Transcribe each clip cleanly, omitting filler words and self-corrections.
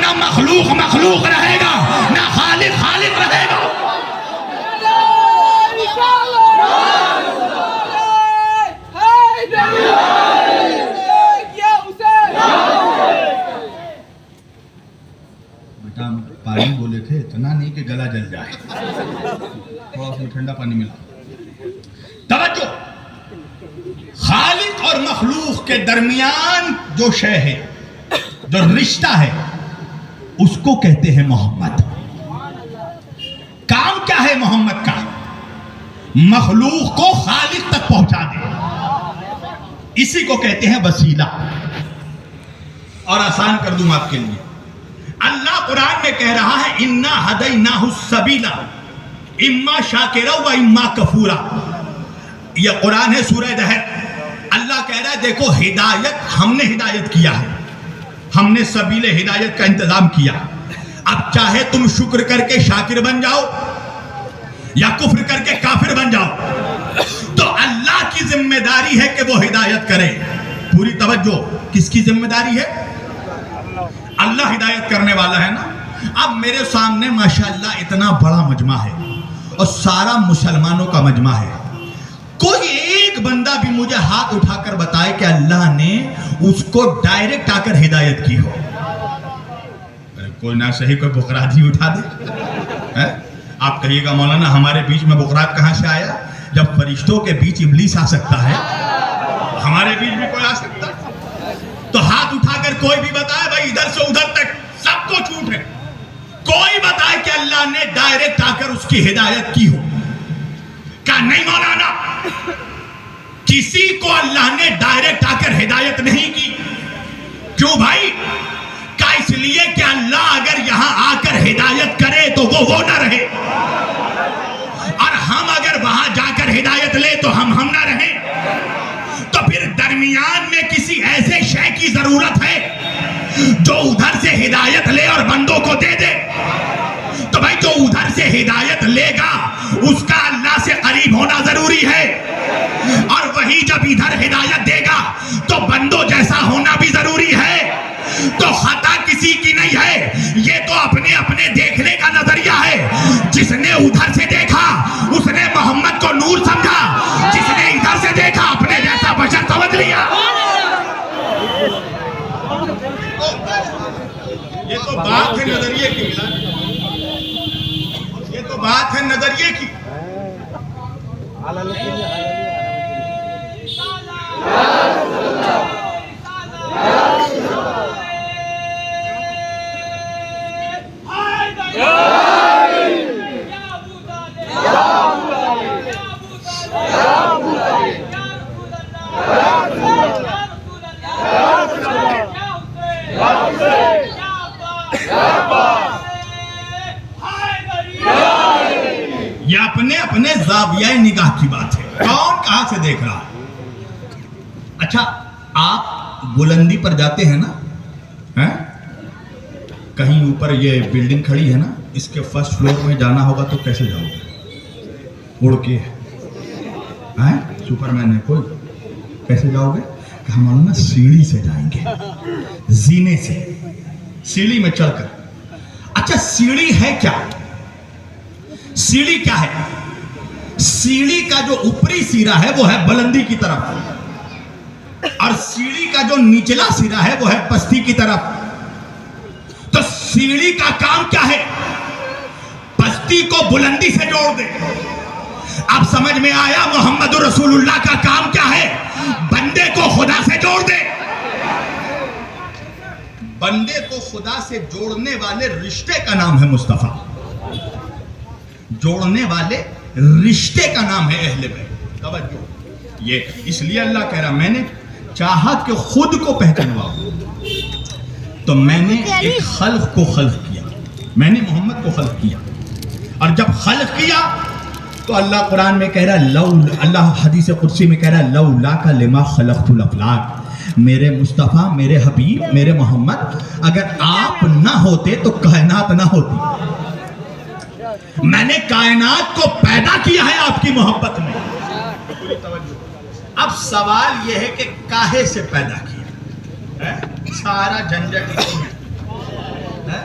نہ مخلوق مخلوق رہے گا، نہ خالق خالق رہے گا۔ بیٹا پانی بولے تھے، اتنا نہیں کہ گلا جل جائے، تھوڑا اس میں ٹھنڈا پانی ملا۔ توجہ، خالق اور مخلوق کے درمیان جو شے ہے، جو رشتہ ہے، اس کو کہتے ہیں محمد۔ کام کیا ہے محمد کا؟ مخلوق کو خالق تک پہنچا دے، اسی کو کہتے ہیں وسیلہ۔ اور آسان کر دوں آپ کے لیے، اللہ قرآن میں کہہ رہا ہے اِنَّا هَدَيْنَاهُ السَّبِيلَ اِمَّا شَاكِرًا وَإِمَّا كَفُورًا۔ یہ قرآن ہے سورہ دہر۔ اللہ کہہ رہا ہے دیکھو ہدایت ہم نے ہدایت کیا ہے، ہم نے سبیل ہدایت کا انتظام کیا۔ اب چاہے تم شکر کر کے شاکر بن جاؤ یا کفر کر کے کافر بن جاؤ، تو اللہ کی ذمہ داری ہے کہ وہ ہدایت کرے۔ پوری توجہ، کس کی ذمہ داری ہے؟ اللہ ہدایت کرنے والا ہے نا۔ اب میرے سامنے ماشاءاللہ اتنا بڑا مجمع ہے اور سارا مسلمانوں کا مجمع ہے، کوئی ایک بندہ بھی مجھے ہاتھ اٹھا کر بتائے کہ اللہ نے اس کو ڈائریکٹ آ کر ہدایت کی ہو۔ کوئی نہ صحیح کوئی بقرات ہی اٹھا دے۔ آپ کہیے گا مولانا ہمارے بیچ میں بقرات کہاں سے آیا؟ جب فرشتوں کے بیچ ابلیس آ سکتا ہے، ہمارے بیچ بھی کوئی آ سکتا ہے؟ تو ہاتھ اٹھا کر کوئی بھی بتائے بھائی ادھر سے ادھر تک سب کو چھوٹ ہے، کوئی بتائے کہ اللہ نے ڈائریکٹ آ کر اس کی ہدایت کی ہو؟ کہا نہیں مولانا، کسی کو اللہ نے ڈائریکٹ آ کر ہدایت نہیں کی۔ کیوں بھائی؟ کہا اس لیے کہ اللہ اگر یہاں آ کر ہدایت کرے تو وہ نہ رہے، اور ہم اگر وہاں جا کر ہدایت لے تو ہم نہ رہیں۔ تو پھر درمیان میں کسی ایسے شے کی ضرورت ہے جو ادھر سے ہدایت لے اور بندوں کو دے دے۔ تو بھائی جو ادھر سے ہدایت لے گا اس کا اللہ سے قریب ہونا ضروری ہے، اور وہی جب ادھر ہدایت دے گا تو بندوں جیسا ہونا بھی ضروری ہے۔ تو خطا کسی کی نہیں ہے، یہ تو اپنے اپنے دیکھنے کا نظریہ ہے۔ جس نے ادھر سے دیکھا اس نے محمد کو نور سمجھا، جس نے ادھر سے دیکھا اپنے جیسا بشر سمجھ لیا۔ یہ تو بات ہے نظریے کی، یہ تو بات ہے نظریے کی۔ یہ اپنے اپنے زاویہ نگاہ کی بات ہے، کون کہاں سے دیکھ رہا ہے۔ اچھا آپ بلندی پر جاتے ہیں نا، کہیں اوپر یہ بلڈنگ کھڑی ہے نا، اس کے فرسٹ فلور میں جانا ہوگا تو کیسے جاؤ گے؟ اڑ کے؟ سپر مین ہے کوئی؟ کیسے جاؤ گے؟ کہ ہم نا سیڑھی سے جائیں گے، زینے سے، سیڑھی میں چڑھ کر۔ اچھا سیڑھی ہے کیا؟ سیڑھی کیا ہے؟ سیڑھی کا جو اوپری سیرا ہے وہ ہے بلندی کی طرف، اور سیڑھی کا جو نچلا سیرا ہے وہ ہے پستی کی طرف۔ تو سیڑھی کا کام کیا ہے؟ پستی کو بلندی سے جوڑ دے۔ اب سمجھ میں آیا محمد رسول اللہ کا کام کیا ہے؟ بندے کو خدا سے جوڑ دے۔ بندے کو خدا سے جوڑنے والے رشتے کا نام ہے مصطفیٰ، جوڑنے والے رشتے کا نام ہے اہل بیت۔ توجہ، یہ اس لیے اللہ کہہ رہا میں نے چاہا کہ خود کو پہچانواؤں، تو میں نے ایک خلق کو خلق کیا، میں نے محمد کو خلق کیا، اور جب خلق کیا تو اللہ قرآن میں کہہ رہا اللہ حدیث قدسی میں کہہ رہا لولاک لما خلقت الافلاک، میرے مصطفیٰ، میرے حبیب، میرے محمد، اگر آپ نہ ہوتے تو کائنات نہ ہوتی۔ میں نے کائنات کو پیدا کیا ہے آپ کی محبت میں۔ اب سوال یہ ہے کہ کاہے سے پیدا کیا؟ سارا جھنجھٹ اسی میں،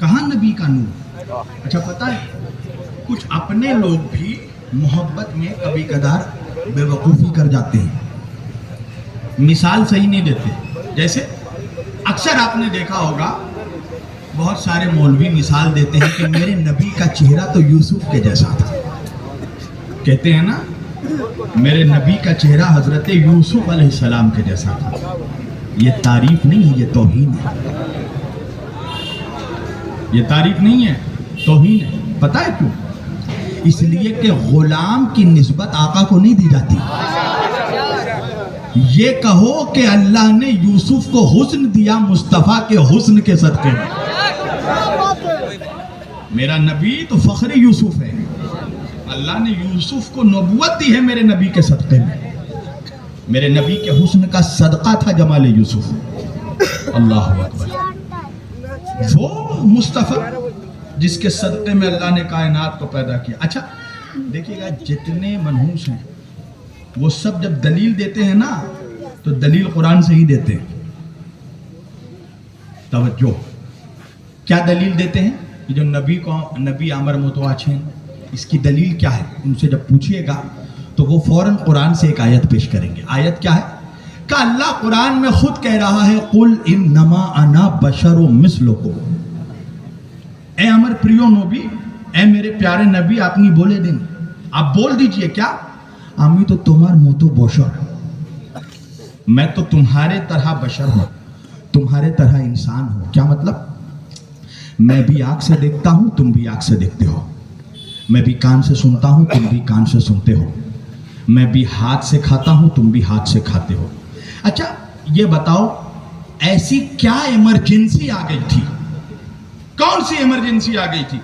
کہاں نبی کا نور؟ اچھا پتہ ہے کچھ اپنے لوگ بھی محبت میں کبھی کبھار بے وقوفی کر جاتے ہیں، مثال صحیح نہیں دیتے. جیسے اکثر آپ نے دیکھا ہوگا بہت سارے مولوی مثال دیتے ہیں کہ میرے نبی کا چہرہ تو یوسف کے جیسا تھا. کہتے ہیں نا میرے نبی کا چہرہ حضرت یوسف علیہ السلام کے جیسا تھا. یہ تعریف نہیں ہے، یہ توہین ہے. یہ تعریف نہیں ہے، توہین ہے. پتہ ہے کیوں؟ اس لیے کہ غلام کی نسبت آقا کو نہیں دی جاتی. یہ کہو کہ اللہ نے یوسف کو حسن دیا مصطفیٰ کے حسن کے صدقے میں. میرا نبی تو فخر یوسف ہے. اللہ نے یوسف کو نبوت دی ہے میرے نبی کے صدقے میں. میرے نبی کے حسن کا صدقہ تھا جمال یوسف. اللہ اکبر. وہ مصطفیٰ جس کے صدقے میں اللہ نے کائنات کو پیدا کیا. اچھا دیکھیے گا جتنے منحوس ہیں وہ سب جب دلیل دیتے ہیں نا تو دلیل قرآن سے ہی دیتے ہیں. توجہ، کیا دلیل دیتے ہیں؟ کہ جو نبی امر متواچھیں اس کی دلیل کیا ہے؟ ان سے جب پوچھئے گا تو وہ فوراً قرآن سے ایک آیت پیش کریں گے. آیت کیا ہے؟ کہ اللہ قرآن میں خود کہہ رہا ہے قُلْ إِنَّمَا أَنَا بَشَرٌ مِثْلُكُمْ. اے امر پریو نبی، اے میرے پیارے نبی آپ نہیں بولے دیں، آپ بول دیجئے کیا؟ আমি তো তোমার মতো বশর, میں تو تمہارے طرح بشر ہوں، تمہارے طرح انسان ہوں. کیا مطلب؟ میں بھی آنکھ سے دیکھتا ہوں، تم بھی آنکھ سے دیکھتے ہو. میں بھی کان سے سنتا ہوں، تم بھی کان سے سنتے ہو. میں بھی ہاتھ سے کھاتا ہوں، تم بھی ہاتھ سے کھاتے ہو. اچھا یہ بتاؤ ایسی کیا ایمرجنسی آ گئی تھی؟ کون سی ایمرجنسی آ گئی تھی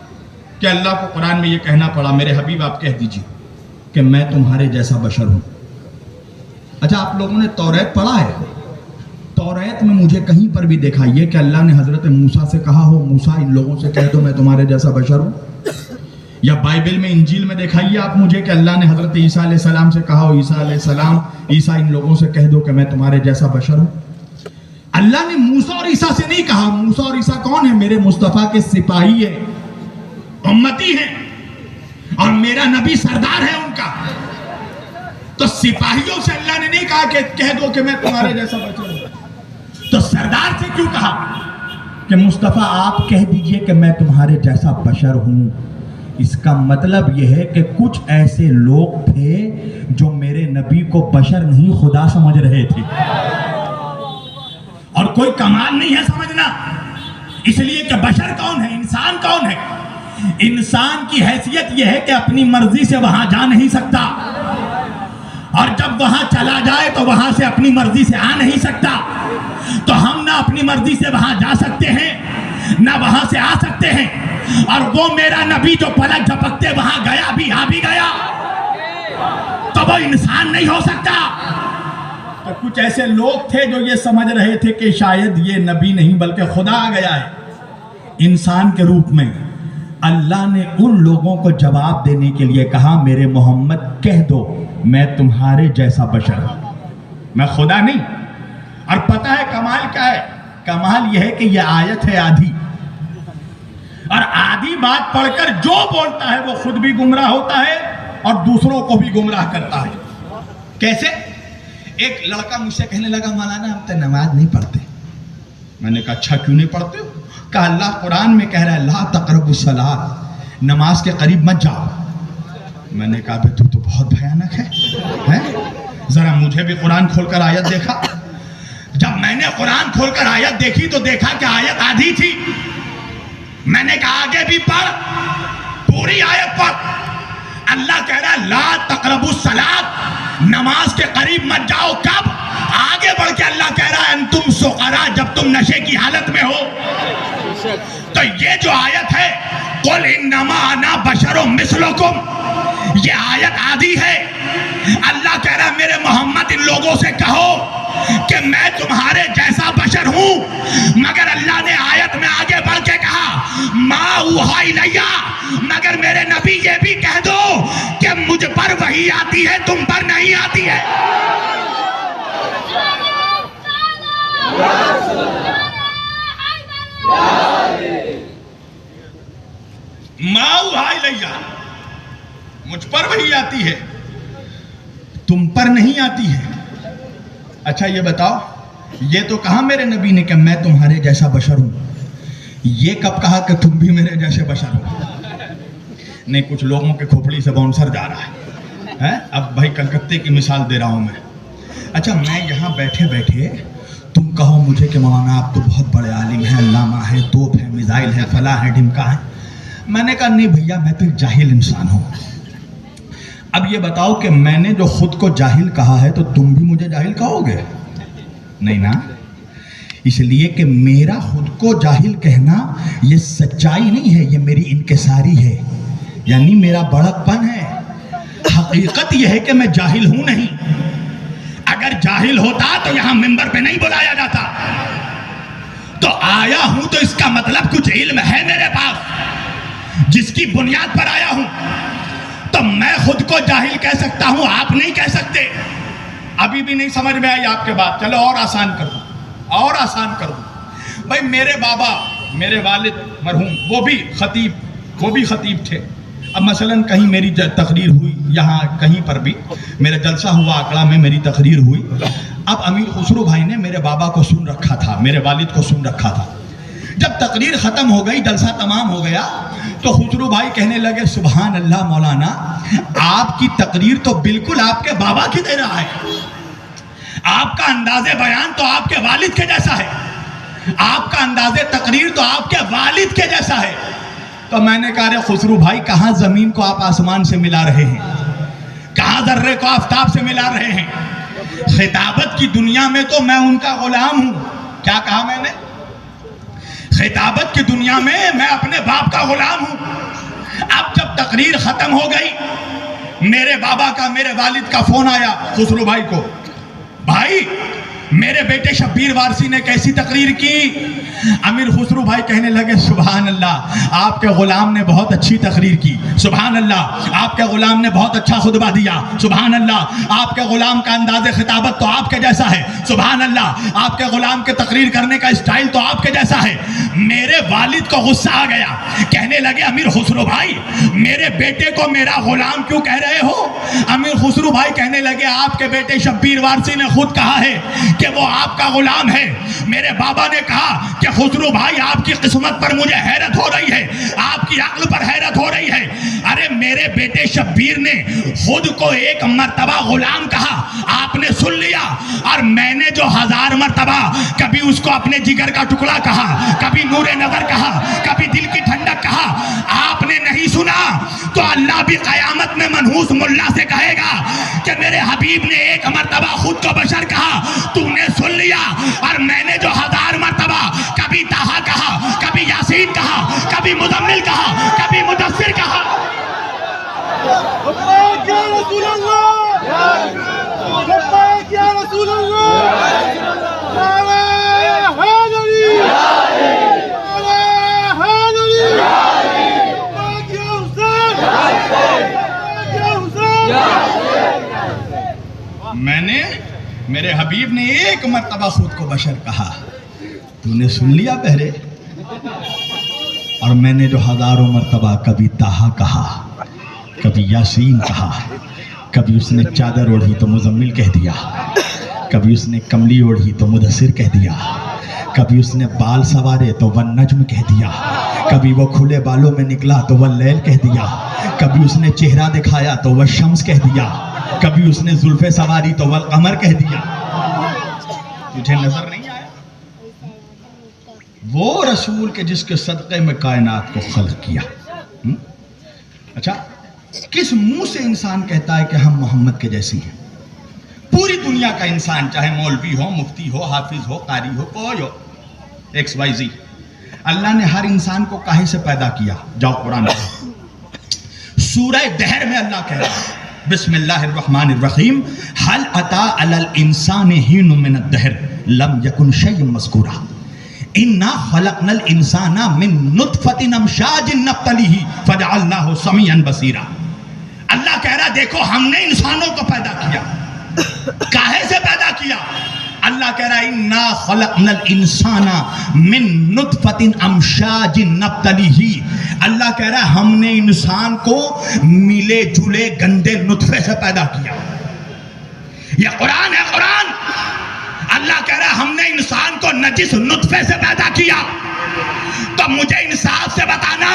کہ اللہ کو قرآن میں یہ کہنا پڑا میرے حبیب آپ کہہ دیجئے کہ میں تمہارے جیسا بشر ہوں؟ اچھا آپ لوگوں نے توریت پڑھا ہے؟ توریت میں مجھے کہیں پر بھی دکھائیے کہ اللہ نے حضرت موسیٰ سے کہا ہو موسیٰ ان لوگوں سے کہہ دو میں تمہارے جیسا بشر ہوں؟ یا بائبل میں انجیل میں دکھائیے آپ مجھے کہ اللہ نے حضرت عیسیٰ علیہ السلام سے کہا ہو عیسیٰ علیہ السلام عیسیٰ ان لوگوں سے کہہ دو کہ میں تمہارے جیسا بشر ہوں؟ اللہ نے موسیٰ اور عیسیٰ سے نہیں کہا. موسیٰ اور عیسیٰ کون ہیں؟ میرے مصطفیٰ کے سپاہی ہیں، امتی ہیں، اور میرا نبی سردار ہے ان کا. تو سپاہیوں سے اللہ نے نہیں کہا کہ کہہ دو کہ میں تمہارے جیسا بشر ہوں. تو سردار سے کیوں کہا کہ مصطفیٰ آپ کہہ دیجئے کہ میں تمہارے جیسا بشر ہوں؟ اس کا مطلب یہ ہے کہ کچھ ایسے لوگ تھے جو میرے نبی کو بشر نہیں خدا سمجھ رہے تھے. اور کوئی کمال نہیں ہے سمجھنا، اس لیے کہ بشر کون ہے، انسان کون ہے؟ انسان کی حیثیت یہ ہے کہ اپنی مرضی سے وہاں جا نہیں سکتا، اور جب وہاں چلا جائے تو وہاں سے اپنی مرضی سے آ نہیں سکتا. تو ہم نہ اپنی مرضی سے وہاں جا سکتے ہیں نہ وہاں سے آ سکتے ہیں. اور وہ میرا نبی جو پلک جھپکتے وہاں گیا بھی آ بھی گیا تو وہ انسان نہیں ہو سکتا. تو کچھ ایسے لوگ تھے جو یہ سمجھ رہے تھے کہ شاید یہ نبی نہیں بلکہ خدا آ گیا ہے انسان کے روپ میں. اللہ نے ان لوگوں کو جواب دینے کے لیے کہا میرے محمد کہہ دو میں تمہارے جیسا بشر ہوں، میں خدا نہیں. اور پتہ ہے کمال کیا ہے؟ کمال یہ ہے کہ یہ آیت ہے آدھی، اور آدھی بات پڑھ کر جو بولتا ہے وہ خود بھی گمراہ ہوتا ہے اور دوسروں کو بھی گمراہ کرتا ہے. کیسے؟ ایک لڑکا مجھ سے کہنے لگا مولانا ہم تو نماز نہیں پڑھتے. میں نے کہا اچھا کیوں نہیں پڑھتے ہو؟ کہا اللہ قرآن میں کہہ رہا ہے لا تقربوا الصلاۃ، نماز کے قریب مت جاؤ. میں نے کہا تو بہت بھیانک ہے. ذرا مجھے بھی قرآن کھول کر آیت دیکھا. جب میں نے قرآن کھول کر آیت دیکھی تو دیکھا کہ آیت آدھی تھی. میں نے کہا آگے بھی پڑھ، پوری آیت پڑھ. اللہ کہہ رہا ہے لا تقربوا الصلاۃ، نماز کے قریب مت جاؤ. کب؟ آگے بڑھ کے اللہ کہہ رہا ہے انتم سقراء، جب تم نشے کی حالت میں ہو. تو یہ جو آیت ہے قل انما انا بشر مثلکم، یہ آیت آدھی ہے. اللہ کہہ رہا ہے میرے محمد ان لوگوں سے کہو کہ میں تمہارے جیسا بشر ہوں. مگر اللہ نے آیت میں آگے بڑھ کے کہا ما اوحی الیہ، مگر میرے نبی یہ بھی کہہ دو کہ مجھ پر وحی آتی ہے تم پر نہیں آتی ہے. ماؤ ہائی لیا، مجھ پر وہی آتی ہے، تم پر نہیں آتی ہے۔ اچھا یہ بتاؤ، یہ تو کہا میرے نبی نے کہ میں تمہارے جیسا بشر ہوں، یہ کب کہا کہ تم بھی میرے جیسے بشر ہو؟ نہیں، کچھ لوگوں کے کھوپڑی سے باؤنسر جا رہا ہے۔ اب بھائی کلکتے کی مثال دے رہا ہوں میں۔ اچھا میں یہاں بیٹھے بیٹھے تم کہو مجھے کہ مولانا آپ تو بہت بڑے عالم ہیں، علامہ ہے، توپ ہے، میزائل ہے، فلاں ہے، ڈھمکا ہے۔ میں نے کہا نہیں بھیا، میں تو ایک جاہل انسان ہوں۔ اب یہ بتاؤ کہ میں نے جو خود کو جاہل کہا ہے تو تم بھی مجھے جاہل کہو گے؟ نہیں نا، اس لیے کہ میرا خود کو جاہل کہنا یہ سچائی نہیں ہے، یہ میری انکساری ہے، یعنی میرا بڑک پن ہے۔ حقیقت یہ ہے کہ میں جاہل ہوں نہیں۔ اگر جاہل ہوتا تو یہاں ممبر پہ نہیں بلایا جاتا۔ تو آیا ہوں تو اس کا مطلب کچھ علم ہے میرے پاس، جس کی بنیاد پر آیا ہوں۔ تو میں خود کو جاہل کہہ سکتا ہوں، آپ نہیں کہہ سکتے۔ ابھی بھی نہیں سمجھ میں آئی آپ کے بات؟ چلو اور آسان کر دوں، اور آسان کر دوں۔ بھائی میرے بابا، میرے والد مرحوم، وہ بھی خطیب تھے۔ اب مثلاً کہیں میری تقریر ہوئی، یہاں کہیں پر بھی میرا جلسہ ہوا، اکڑا میں میری تقریر ہوئی۔ اب امیر خسرو بھائی نے میرے بابا کو سن رکھا تھا، میرے والد کو سن رکھا تھا۔ جب تقریر ختم ہو گئی، جلسہ تمام ہو گیا، تو خسرو بھائی کہنے لگے سبحان اللہ مولانا، آپ کی تقریر تو بالکل آپ کے بابا کی دے رہا ہے، آپ کا انداز بیان تو آپ کے والد کے جیسا ہے، آپ کا انداز تقریر تو آپ کے والد کے جیسا ہے۔ تو میں نے کہا رے خسرو بھائی، کہاں زمین کو آپ آسمان سے ملا رہے ہیں، کہاں ذرے کو آفتاب سے ملا رہے ہیں؟ خطابت کی دنیا میں تو میں ان کا غلام ہوں۔ کیا کہا میں نے؟ خطابت کی دنیا میں میں اپنے باپ کا غلام ہوں۔ اب جب تقریر ختم ہو گئی، میرے بابا کا، میرے والد کا فون آیا خسرو بھائی کو، بھائی میرے بیٹے شبیر وارسی نے کیسی تقریر کی؟ امیر خسرو بھائی کہنے لگے سبحان اللہ، آپ کے غلام نے بہت اچھی تقریر کی، سبحان اللہ، آپ کے غلام نے بہت اچھا خطبہ دیا، سبحان اللہ، آپ کے غلام کا انداز خطابت تو آپ کے جیسا ہے، سبحان اللہ، آپ کے غلام کے تقریر کرنے کا اسٹائل تو آپ کے جیسا ہے۔ میرے والد کو غصہ آ گیا، کہنے لگے امیر خسرو بھائی میرے بیٹے کو میرا غلام کیوں کہہ رہے ہو؟ امیر خسرو بھائی کہنے لگے آپ کے بیٹے شبیر وارسی نے خود کہا ہے کہ وہ آپ کا غلام ہے۔ میرے بابا نے کہا کہ خسرو بھائی آپ کی قسمت پر مجھے حیرت ہو رہی ہے، آپ کی عقل پر حیرت ہو رہی ہے۔ ارے میرے بیٹے شبیر نے خود کو ایک مرتبہ غلام کہا، آپ نے سن لیا، اور میں نے جو 1000 مرتبہ کبھی اس کو اپنے جگر کا ٹکڑا کہا، کبھی نور نظر کہا، کبھی دل کی ٹھنڈک کہا، آپ نے نہیں سنا، تو اللہ بھی قیامت میں منحوس ملا سے کہے گا کہ میرے حبیب نے ایک مرتبہ خود کو بشر کہا، تو نے سن لیا، اور میں نے جو 1000 مرتبہ کبھی طٰہٰ کہا، کبھی یاسین کہا، کبھی مزمل کہا، کبھی مدثر کہا۔ لبیک یا رسول اللہ، لبیک یا رسول اللہ، نعرہ حیدری، نعرہ حیدری، لبیک یا حسین، لبیک یا حسین۔ میں نے، میرے حبیب نے ایک مرتبہ خود کو بشر کہا، تو نے سن لیا پہرے، اور میں نے جو 1000 مرتبہ کبھی طٰہٰ کہا، کبھی یاسین کہا، کبھی اس نے چادر اوڑھی تو مزمل کہہ دیا، کبھی اس نے کملی اوڑھی تو مدثر کہہ دیا، کبھی اس نے بال سوارے تو والنجم کہہ دیا، کبھی وہ کھلے بالوں میں نکلا تو واللیل کہہ دیا، کبھی اس نے چہرہ دکھایا تو والشمس کہہ دیا، کبھی اس نے زلفیں سواری تو والقمر کہہ دیا۔ تجھے نظر نہیں آیا؟ وہ رسول کے جس کے صدقے میں کائنات کو خلق کیا۔ اچھا کس منہ سے انسان کہتا ہے کہ ہم محمد کے جیسی ہیں؟ پوری دنیا کا انسان، چاہے مولوی ہو، مفتی ہو، حافظ ہو، قاری ہو، کوئی ہو، ایکس وائی زی، اللہ نے ہر انسان کو کاہے سے پیدا کیا؟ جاؤ قرآن سورہ دہر میں اللہ کہہ رہا ہے بسم اللہ الرحمن الرحیم، هل اتى على الانسان حين من الدهر لم يكن شيئا مذكورا انا خلقنا الانسان من نطفة امشاج نبتليه فجعلناه سميعا بصيرا۔ اللہ کہہ رہا دیکھو ہم نے انسانوں کو پیدا کیا، کاہے سے پیدا کیا؟ اللہ کہہ رہا انا خلقنا الانسان من نطفة امشاج نبتليه، اللہ کہہ رہا ہے ہم نے انسان کو ملے جلے گندے نطفے سے پیدا کیا. یہ قرآن ہے, قرآن. اللہ کہہ رہا ہے ہم نے انسان کو نجس نطفے سے پیدا کیا. تو مجھے انصاف سے بتانا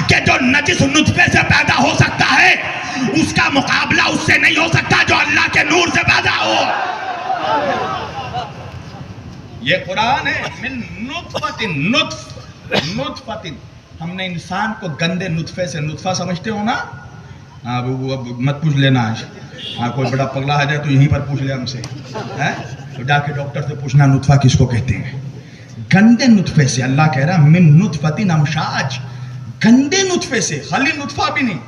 کہ جو نجس نطفے سے پیدا ہو سکتا ہے اس کا مقابلہ اس سے نہیں ہو سکتا جو اللہ کے نور سے پیدا ہو. یہ قرآن ہے. من نطفۃ. ہم نے انسان کو گندے نطفے سے, نطفہ سمجھتے ہو نا؟ ہاں مت پوچھ لینا آج. ہاں کوئی بڑا پگلا آ جائے تو یہیں پر پوچھ لے ہم سے, تو جا کے ڈاکٹر سے پوچھنا نطفہ کس کو کہتے ہیں. گندے نطفے سے. اللہ کہہ رہا من نطفۃ امشاج, گندے نطفے سے, خالی نطفہ بھی نہیں,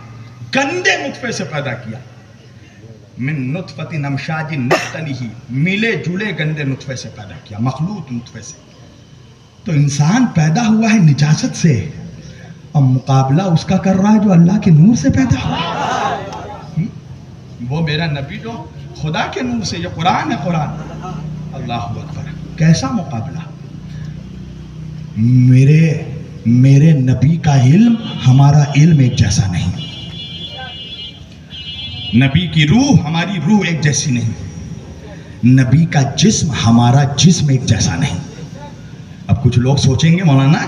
گندے نطفے سے پیدا کیا. من نطفۃ امشاج نبتلیہ, ملے جلے گندے نطفے سے پیدا کیا, مخلوط نطفے سے. تو انسان پیدا ہوا ہے نجاست سے, اور مقابلہ اس کا کر رہا ہے جو اللہ کے نور سے پیدا ہوا. وہ میرا نبی جو خدا کے نور سے. یہ قرآن ہے, قرآن. اللہ اکبر. کیسا مقابلہ. میرے نبی کا علم ہمارا علم ایک جیسا نہیں, نبی کی روح ہماری روح ایک جیسی نہیں, نبی کا جسم ہمارا جسم ایک جیسا نہیں. اب کچھ لوگ سوچیں گے مولانا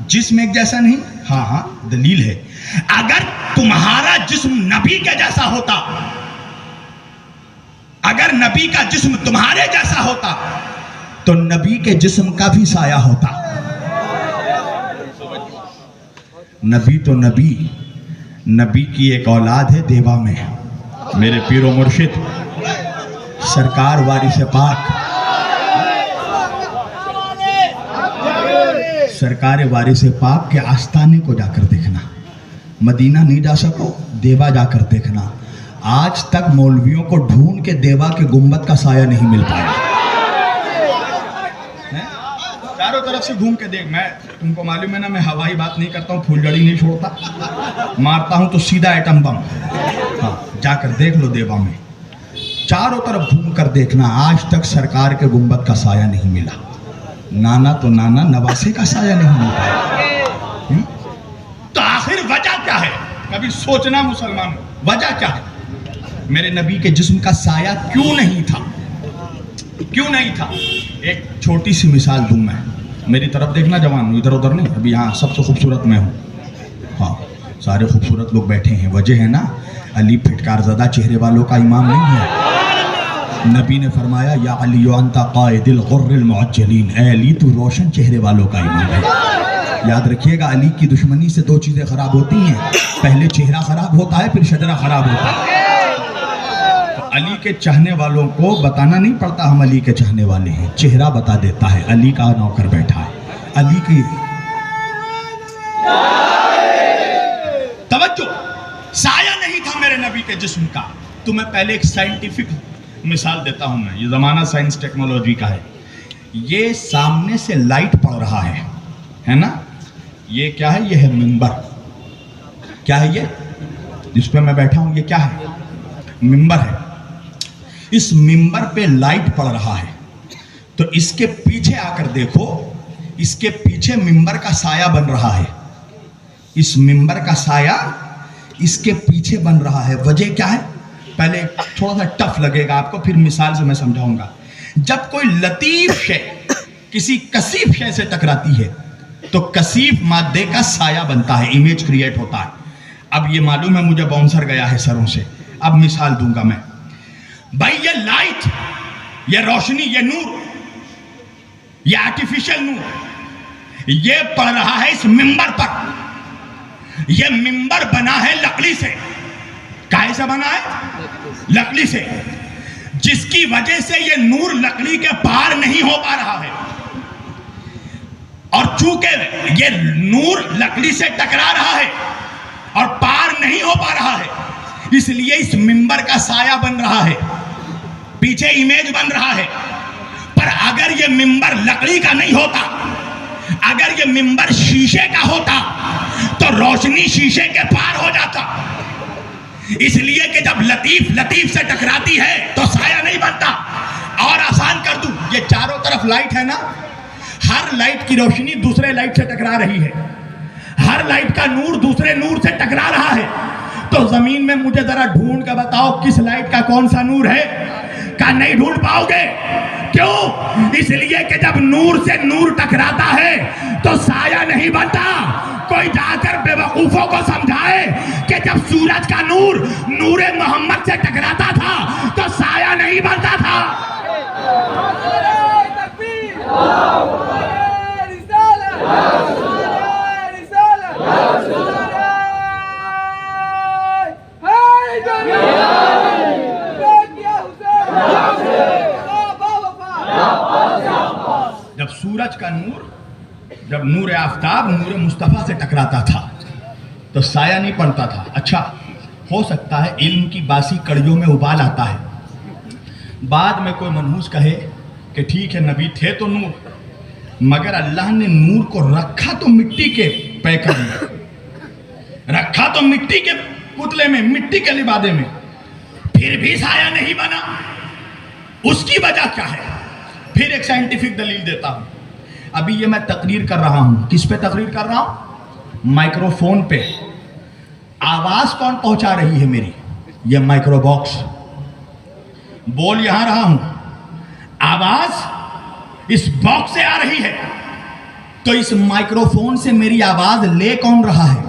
جسم ایک جیسا نہیں. ہاں ہاں دلیل ہے. اگر تمہارا جسم نبی کے جیسا ہوتا, اگر نبی کا جسم تمہارے جیسا ہوتا تو نبی کے جسم کا بھی سایہ ہوتا. نبی تو نبی کی ایک اولاد ہے دیوا میں, میرے پیر و مرشد سرکار وارث پاک, سرکار وارث پاک کے آستانے کو جا کر دیکھنا. مدینہ نہیں جا سکو, دیوا جا کر دیکھنا. آج تک مولویوں کو ڈھونڈ کے دیوا کے گنبد کا سایہ نہیں مل پایا. چاروں طرف سے گھوم کے دیکھ. میں تم کو معلوم ہے نا, میں ہوائی بات نہیں کرتا ہوں, پھول جڑی نہیں چھوڑتا, مارتا ہوں تو سیدھا ایٹم بم. ہاں جا کر دیکھ لو دیوا میں, چاروں طرف گھوم کر دیکھنا. آج تک سرکار کے گنبد کا سایہ نہیں ملا. نانا تو نانا نواسے کا سایہ نہیں مل پایا. تو آخر وجہ کیا ہے؟ کبھی سوچنا مسلمان, وجہ کیا ہے؟ میرے نبی کے جسم کا سایہ کیوں نہیں تھا, کیوں نہیں تھا؟ ایک چھوٹی سی مثال دوں میں. میری طرف دیکھنا جوان, ادھر ادھر نہیں. ابھی یہاں سب سے خوبصورت میں ہوں. ہاں سارے خوبصورت لوگ بیٹھے ہیں. وجہ ہے نا علی پھٹکار زدہ چہرے والوں کا امام نہیں ہے. نبی نے فرمایا یا علی انت قائد الغر المعجلین, اے علی تو روشن چہرے والوں کا امام ہے. یاد رکھیے گا علی کی دشمنی سے دو چیزیں خراب ہوتی ہیں, پہلے چہرہ خراب ہوتا ہے پھر شجرہ خراب ہوتا ہے. علی کے چاہنے والوں کو بتانا نہیں پڑتا ہم علی کے چاہنے والے ہیں, چہرہ بتا دیتا ہے. علی کا نوکر بیٹھا ہے, علی کی توجہ. سایہ نہیں تھا میرے نبی کے جسم کا. تو میں پہلے ایک سائنٹیفک مثال دیتا ہوں. میں یہ زمانہ سائنس ٹیکنالوجی کا ہے. یہ سامنے سے لائٹ پڑ رہا ہے نا, یہ کیا ہے؟ یہ ہے منبر. کیا ہے یہ جس پہ میں بیٹھا ہوں؟ یہ کیا ہے؟ منبر ہے. اس منبر پہ لائٹ پڑ رہا ہے, تو اس کے پیچھے آ کر دیکھو, اس کے پیچھے منبر کا سایہ بن رہا ہے. اس منبر کا سایہ اس کے پیچھے بن رہا ہے. وجہ کیا ہے؟ پہلے تھوڑا سا ٹف لگے گا آپ کو, پھر مثال سے میں سمجھاؤں گا. جب کوئی لطیف شے کسی کثیف شے سے ٹکراتی ہے تو کثیف مادے کا سایہ بنتا ہے, امیج کریٹ ہوتا ہے. اب یہ معلوم ہے مجھے باؤنسر گیا ہے سروں سے. اب مثال دوں گا میں. بھائی یہ لائٹ, یہ روشنی, یہ نور, یہ آرٹیفیشل نور, یہ پڑ رہا ہے اس منبر پر. یہ منبر بنا ہے لکڑی سے. کائے سے بنا ہے؟ لکڑی سے. جس کی وجہ سے یہ نور لکڑی کے پار نہیں ہو پا رہا ہے, اور چونکہ یہ نور لکڑی سے ٹکرا رہا ہے اور پار نہیں ہو پا رہا ہے, اس لیے اس منبر کا سایہ بن رہا ہے, پیچھے امیج بن رہا ہے. پر اگر یہ منبر لکڑی کا نہیں ہوتا, اگر یہ منبر شیشے کا ہوتا تو روشنی شیشے کے پار ہو جاتا. اس لیے کہ جب لطیف لطیف سے ٹکراتی ہے تو سایہ نہیں بنتا. اور آسان کر دوں, یہ چاروں طرف لائٹ ہے نا, ہر لائٹ کی روشنی دوسرے لائٹ سے ٹکرا رہی ہے. ہر لائٹ کا نور دوسرے نور سے ٹکرا رہا ہے. تو زمین میں مجھے ذرا ڈھونڈ کر بتاؤ کس لائٹ کا کون سا نور ہے؟ کہا نہیں ڈھونڈ پاؤ گے. کیوں؟ اس لیے کہ جب نور سے نور ٹکراتا ہے تو سایہ نہیں بنتا. کوئی جا کر بے وقوفوں کو سمجھائے کہ جب سورج کا نور نور محمد سے ٹکراتا تھا تو سایہ نہیں بنتا تھا. جب سورج کا نور، جب نور آفتاب نور مصطفیٰ سے ٹکراتا تھا تو سایہ نہیں پڑتا تھا. اچھا ہو سکتا ہے علم کی باسی کڑیوں میں ابال آتا ہے. بعد میں کوئی منحوس کہے کہ ٹھیک ہے نبی تھے تو نور، مگر اللہ نے نور کو رکھا تو مٹی کے پیکر میں، رکھا تو مٹی کے پتلے میں، مٹی کے لبادے میں، پھر بھی سایہ نہیں بنا. اس کی وجہ کیا ہے؟ پھر ایک سائنٹیفک دلیل دیتا ہوں. ابھی یہ میں تقریر کر رہا ہوں، کس پہ تقریر کر رہا ہوں؟ مائکرو فون پہ. آواز کون پہنچا رہی ہے میری؟ یہ مائکرو باکس. بول یہاں رہا ہوں، آواز اس باکس سے آ رہی ہے. تو اس مائکرو فون سے میری آواز لے کون رہا ہے؟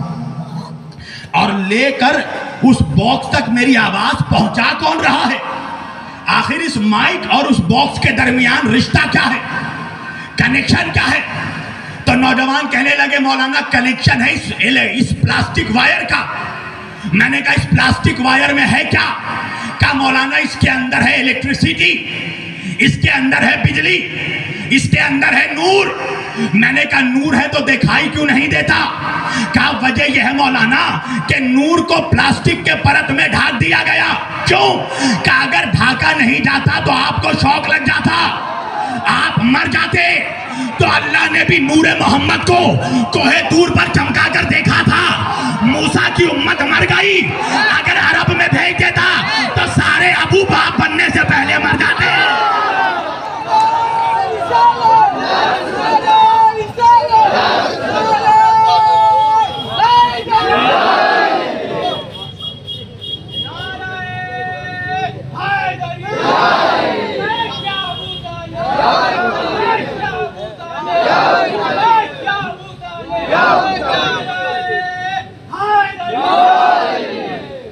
اور لے کر اس باکس تک میری آواز پہنچا کون رہا ہے؟ آخر اس مائک اور اس باکس کے درمیان رشتہ کیا ہے؟ کنیکشن کیا ہے؟ تو نوجوان کہنے لگے مولانا کنیکشن ہے اس پلاسٹک وائر کا. میں نے کہا اس پلاسٹک وائر میں ہے کیا؟ کہا مولانا اس کے اندر ہے الیکٹریسٹی، اس کے اندر ہے بجلی، اس کے اندر ہے نور. میں نے کہا نور ہے تو دکھائی کیوں نہیں دیتا؟ کہا وجہ یہ ہے مولانا کہ نور کو پلاسٹک کے پرت میں ڈھانک دیا گیا. کیوں؟ کہا اگر ڈھانکا نہیں جاتا تو آپ کو شوق لگ جاتا، آپ مر جاتے. تو اللہ نے بھی نور محمد کو کوہ طور پر چمکا کر دیکھا تھا. موسیٰ کی امت مر گئی، اگر عرب میں بھیج دیتا تو سارے ابو باپ بننے سے پہلے مر جاتے.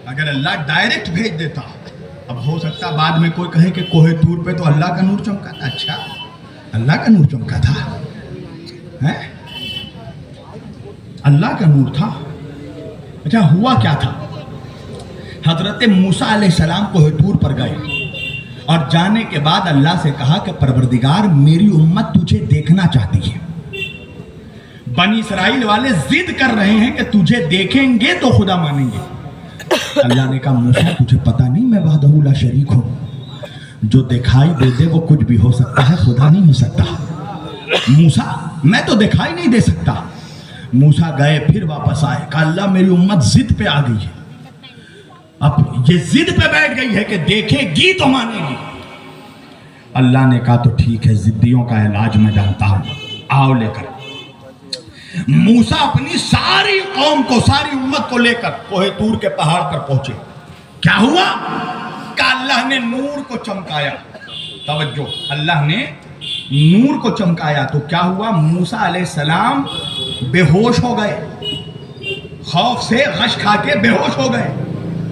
اگر اللہ ڈائریکٹ بھیج دیتا، اب ہو سکتا بعد میں کوئی کہے کہ کوہ طور پہ تو اللہ کا نور چمکا تھا. اچھا اللہ کا نور چمکا تھا، اللہ کا نور تھا. اچھا ہوا کیا تھا؟ حضرت موسیٰ علیہ السلام کوہ طور پر گئے اور جانے کے بعد اللہ سے کہا کہ پروردگار میری امت تجھے دیکھنا چاہتی ہے. بنی اسرائیل والے ضد کر رہے ہیں کہ تجھے دیکھیں گے تو خدا مانیں گے. اللہ نے کہا موسیٰ تجھے پتا نہیں میں وحدہ لا شریک ہوں، جو دکھائی دے دے وہ کچھ بھی ہو سکتا ہے، خدا نہیں ہو سکتا. موسیٰ میں تو دکھائی نہیں دے سکتا. موسیٰ گئے پھر واپس آئے، کہا اللہ میری امت ضد پہ آ گئی ہے، اب یہ ضد پہ بیٹھ گئی ہے کہ دیکھے گی تو مانے گی. اللہ نے کہا تو ٹھیک ہے، ضدیوں کا علاج میں جانتا ہوں، آؤ لے کر. موسیٰ اپنی ساری قوم کو، ساری امت کو لے کر کوہ طور کے پہاڑ پر پہنچے. کیا ہوا؟ کہ اللہ نے نور کو چمکایا. توجہ، اللہ نے نور کو چمکایا تو کیا ہوا؟ موسیٰ علیہ السلام بے ہوش ہو گئے، خوف سے غش کھا کے بے ہوش ہو گئے،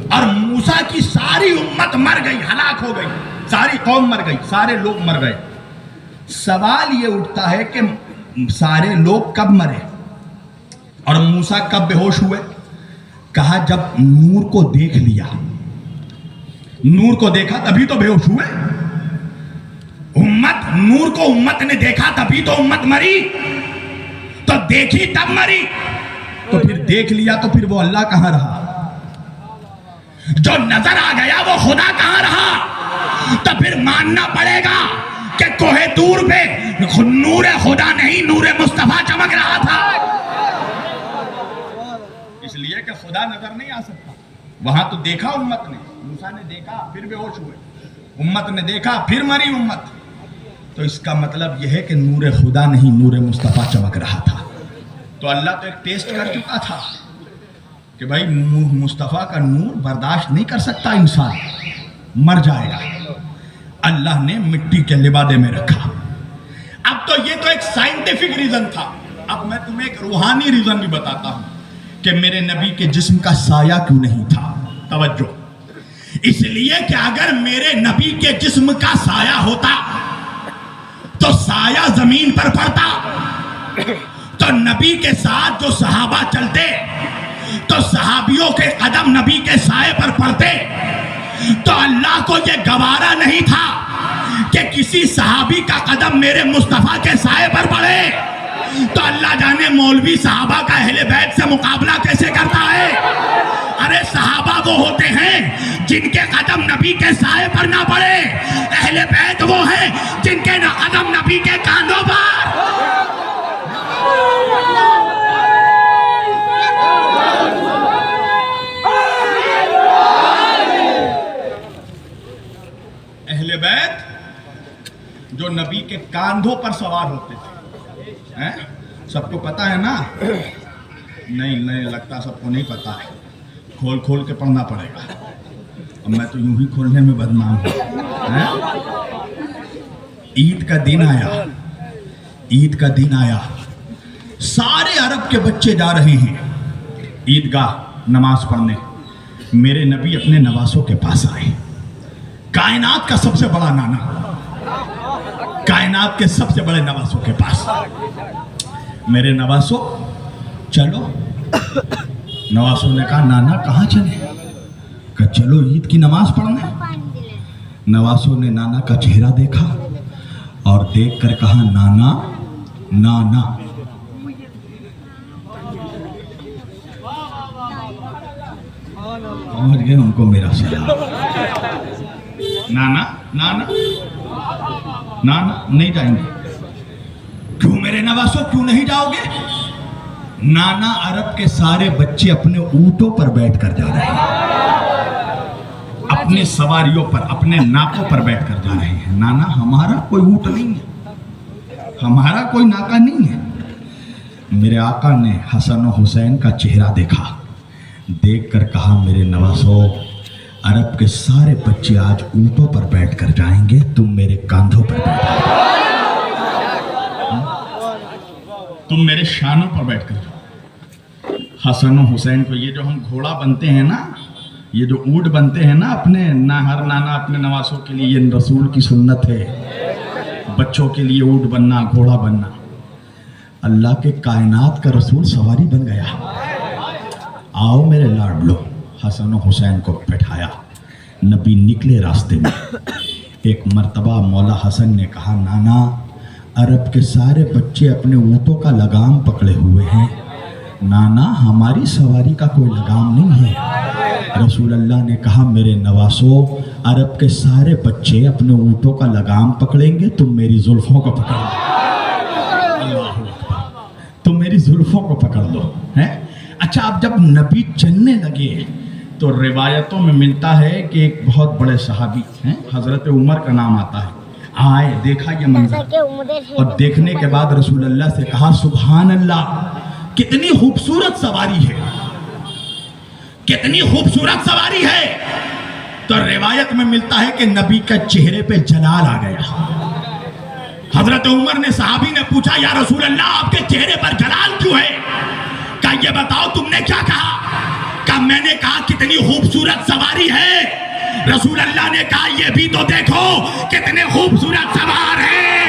اور موسیٰ کی ساری امت مر گئی، ہلاک ہو گئی، ساری قوم مر گئی، سارے لوگ مر گئے. سوال یہ اٹھتا ہے کہ سارے لوگ کب مرے اور موسیٰ کب بے ہوش ہوئے؟ کہا جب نور کو دیکھ لیا، نور کو دیکھا تبھی تو بے ہوش ہوئے. امت، نور کو امت نے دیکھا تبھی تو امت مری، تو دیکھی تب مری. تو پھر دیکھ لیا تو پھر وہ اللہ کہاں رہا؟ جو نظر آ گیا وہ خدا کہاں رہا؟ تو پھر ماننا پڑے گا کہ کوہ طور پہ نور خدا نہیں نور مصطفیٰ چمک رہا تھا. اس لیے کہ خدا نظر نہیں آ سکتا. وہاں تو دیکھا امت نے، موسیٰ نے دیکھا پھر بے ہوش ہوئے، امت نے دیکھا پھر مری امت. تو اس کا مطلب یہ ہے کہ نور خدا نہیں نور مصطفیٰ چمک رہا تھا. تو اللہ تو ایک ٹیسٹ کر چکا تھا کہ بھائی مصطفیٰ کا نور برداشت نہیں کر سکتا انسان، مر جائے گا۔ اللہ نے مٹی کے لبادے میں رکھا۔ اب تو یہ تو ایک سائنٹیفک ریزن تھا، اب میں تمہیں ایک روحانی ریزن بھی بتاتا ہوں کہ میرے نبی کے جسم کا سایہ کیوں نہیں تھا۔ توجہ، اس لیے کہ اگر میرے نبی کے جسم کا سایہ ہوتا تو سایہ زمین پر پڑتا، تو نبی کے ساتھ جو صحابہ چلتے تو صحابیوں کے قدم نبی کے سائے پر پڑتے، تو اللہ کو یہ گوارا نہیں تھا کہ کسی صحابی کا قدم میرے مصطفیٰ کے سائے پر پڑے۔ تو اللہ جانے مولوی صحابہ کا اہل بیت سے مقابلہ کیسے کرتا ہے؟ ارے صحابہ وہ ہوتے ہیں جن کے قدم نبی کے سائے پر نہ پڑے، اہل بیت وہ ہیں جن کے قدم نبی کے کاندھوں پر۔ اہل بیت جو نبی کے کاندھوں پر سوار ہوتے تھے، سب کو پتا ہے نا؟ نہیں لگتا سب کو نہیں پتا ہے، کھول کھول کے پڑھنا پڑے گا۔ اب میں تو یوں ہی کھولنے میں بدنام ہوں۔ عید کا دن آیا، عید کا دن آیا، سارے عرب کے بچے جا رہے ہیں عیدگاہ نماز پڑھنے۔ میرے نبی اپنے نواسوں کے پاس آئے، کائنات کا سب سے بڑا نانا، کائنات کے سب سے بڑے نواسوں کے پاس۔ میرے نواسوں چلو۔ نواسوں نے کہا نانا کہاں چلے؟ کہ چلو عید کی نماز پڑھنے۔ نواسوں نے نانا کا چہرہ دیکھا اور دیکھ کر کہا نانا نانا۔ پہنچ گئے ان کو میرا سلام۔ نانا نانا نانا نہیں جائیں گے۔ کیوں میرے نواسوں کیوں نہیں جاؤ گے؟ نانا عرب کے سارے بچے اپنے اونٹوں پر بیٹھ کر جا رہے ہیں، اپنے سواریوں پر، اپنے ناکوں پر بیٹھ کر جا رہے ہیں۔ نانا ہمارا کوئی اونٹ نہیں ہے، ہمارا کوئی ناکا نہیں ہے۔ میرے آقا نے حسن و حسین کا چہرہ دیکھا، دیکھ کر کہا میرے نواسوں عرب کے سارے بچے آج اونٹوں پر بیٹھ کر جائیں گے، تم میرے کاندھوں پر بیٹھ کر، تم میرے شانوں پر بیٹھ کر جاؤ۔ حسن و حسین کو یہ جو ہم گھوڑا بنتے ہیں نا، یہ جو اونٹ بنتے ہیں نا اپنے، ہر نانا اپنے نواسوں کے لیے، یہ رسول کی سنت ہے بچوں کے لیے اونٹ بننا، گھوڑا بننا۔ اللہ کے کائنات کا رسول سواری بن گیا۔ آؤ میرے لاڈلو۔ حسن و حسین کو بٹھایا، نبی نکلے راستے میں۔ ایک مرتبہ مولا حسن نے کہا نانا عرب کے سارے بچے اپنے اونٹوں کا لگام پکڑے ہوئے ہیں، نانا ہماری سواری کا کوئی لگام نہیں ہے۔ رسول اللہ نے کہا میرے نواسوں عرب کے سارے بچے اپنے اونٹوں کا لگام پکڑیں گے، تم میری زلفوں کو پکڑ لو۔ اللہ اکبر، تم میری زلفوں کو پکڑ لو۔ اچھا، اب جب نبی چلنے لگے تو روایتوں میں ملتا ہے کہ ایک بہت بڑے صحابی ہیں، حضرت عمر کا نام آتا ہے، آئے، دیکھا یہ منظر، اور دیکھنے کے بعد رسول اللہ سے کہا سبحان اللہ، کتنی خوبصورت سواری ہے، کتنی خوبصورت سواری ہے۔ تو روایت میں ملتا ہے کہ نبی کا چہرے پہ جلال آ گیا۔ حضرت عمر نے، صحابی نے پوچھا یا رسول اللہ آپ کے چہرے پر جلال کیوں ہے؟ کہا یہ بتاؤ تم نے کیا کہا؟ کہا میں نے کہا کتنی خوبصورت سواری ہے۔ رسول اللہ نے کہا یہ بھی تو دیکھو کتنے خوبصورت سوار ہیں۔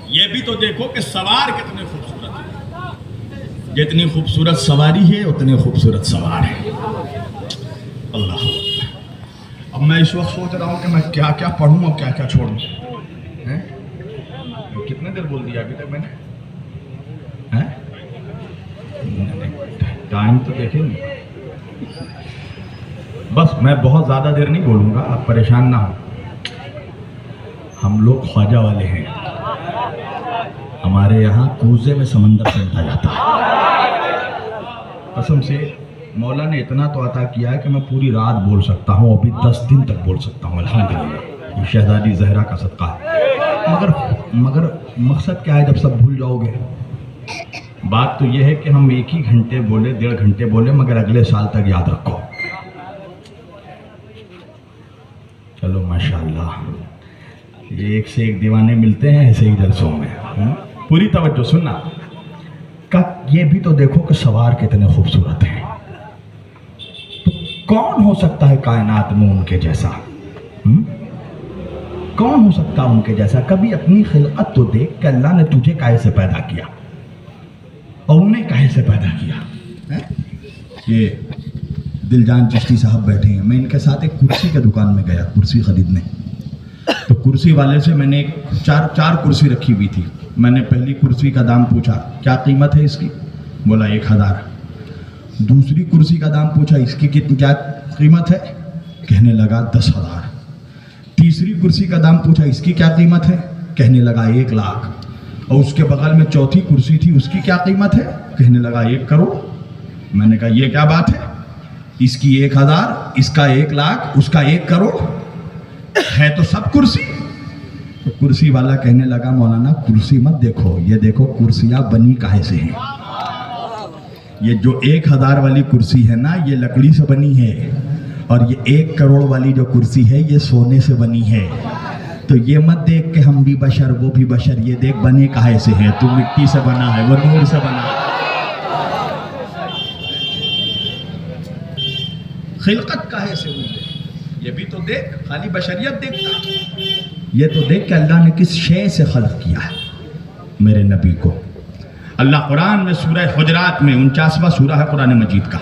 یہ بھی تو دیکھو کہ سوار کتنے خوبصورت ہیں، جتنی خوبصورت سواری ہے اتنے خوبصورت سوار ہیں۔ اللہ، اب میں اس وقت سوچ رہا ہوں کہ میں کیا کیا پڑھوں اور کیا کیا چھوڑوں۔ کتنے دیر بول دیا ابھی تک میں نے؟ ٹائم تو دیکھیں گے۔ بس میں بہت زیادہ دیر نہیں بولوں گا، آپ پریشان نہ ہو۔ ہم لوگ خواجہ والے ہیں، ہمارے یہاں کوزے میں سمندر چلتا جاتا ہے۔ قسم سے مولا نے اتنا تو عطا کیا ہے کہ میں پوری رات بول سکتا ہوں، ابھی 10 دن تک بول سکتا ہوں الحمدللہ، یہ شہزادی زہرا کا صدقہ ہے۔ مگر مقصد کیا ہے جب سب بھول جاؤ گے؟ بات تو یہ ہے کہ ہم 1 ہی گھنٹے بولے، 1.5 گھنٹے بولے، مگر اگلے سال تک یاد رکھو۔ چلو ماشاءاللہ، ایک سے ایک دیوانے ملتے ہیں ایسے ہی جلسوں میں۔ پوری توجہ سننا، یہ بھی تو دیکھو کہ سوار کتنے خوبصورت ہیں، تو کون ہو سکتا ہے کائنات میں ان کے جیسا؟ کون ہو سکتا ان کے جیسا؟ کبھی اپنی خلقت تو دیکھ کہ اللہ نے تجھے کائے سے پیدا کیا اور انہیں کائے سے پیدا کیا۔ یہ دلجان چشتی صاحب بیٹھے ہیں، میں ان کے ساتھ ایک کرسی کے دکان میں گیا کرسی خریدنے، تو کرسی والے سے میں نے چار کرسی رکھی ہوئی تھی، میں نے پہلی کرسی کا دام پوچھا کیا قیمت ہے اس کی، بولا 1000۔ دوسری کرسی کا دام پوچھا اس کی کیا قیمت ہے، کہنے لگا 10,000۔ تیسری کرسی کا دام پوچھا اس کی کیا قیمت ہے، کہنے لگا 1 لاکھ۔ اور اس کے بغل میں چوتھی کرسی تھی، اس کی کیا قیمت ہے، کہنے لگا 1 کروڑ۔ میں نے کہا یہ کیا بات ہے، اس کی 1000، اس کا 1 لاکھ، اس کا 1 کروڑ، ہے تو سب کرسی۔ تو کرسی والا کہنے لگا مولانا کرسی مت دیکھو، یہ دیکھو کرسیاں بنی کاہے سے ہیں۔ یہ جو 1000 والی کرسی ہے نا یہ لکڑی سے بنی ہے، اور یہ 1 کروڑ والی جو کرسی ہے یہ سونے سے بنی ہے۔ تو یہ مت دیکھ کہ ہم بھی بشر وہ بھی بشر، یہ دیکھ بنے کاہے سے ہیں، تو مٹی سے بنا ہے وہ نور سے بنا ہے۔ خلقت کاہے سے ہوئی ہے یہ بھی تو دیکھ، خالی بشریت دیکھتا، یہ تو دیکھ کہ اللہ نے کس شے سے خلق کیا ہے میرے نبی کو۔ اللہ قرآن میں سورہ حجرات میں 49واں سورہ ہے قرآن مجید کا،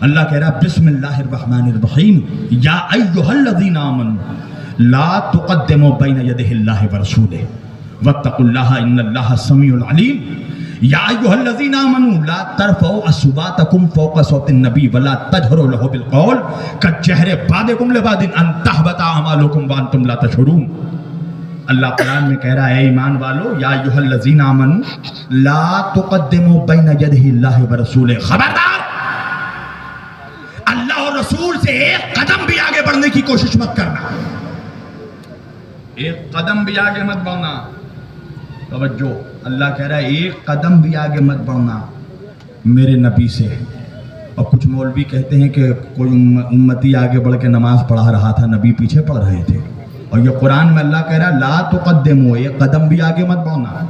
اللہ کہہ رہا بسم اللہ الرحمن الرحیم یا ایھا الذین آمنوا لا تقدموا بین یدی اللہ ورسولہ واتقوا اللہ ان اللہ سمیع علیم۔ یا ایھا الذین آمنوا لا ترفعوا اصواتکم فوق صوت النبی ولا تجہروا لہ بالقول کجہر بعضکم لبعض ان تحبط اعمالکم وانتم لا تشعرون۔ اللہ قرآن میں کہہ رہا ہے اے ایمان والو یا ایھا الذین آمنوا لا تقدموا بین یدی اللہ ورسولہ، خبردار اللہ اور رسول سے 1 قدم بھی آگے بڑھنے کی کوشش مت کرنا، 1 قدم بھی آگے مت بڑھنا۔ توجہ، اللہ کہہ رہا ہے 1 قدم بھی آگے مت بڑھنا میرے نبی سے۔ اور کچھ مولوی کہتے ہیں کہ کوئی امتی آگے بڑھ کے نماز پڑھا رہا تھا، نبی پیچھے پڑھ رہے تھے، اور یہ قرآن میں اللہ کہہ رہا ہے لا تقدموا، 1 قدم بھی آگے مت بڑھنا۔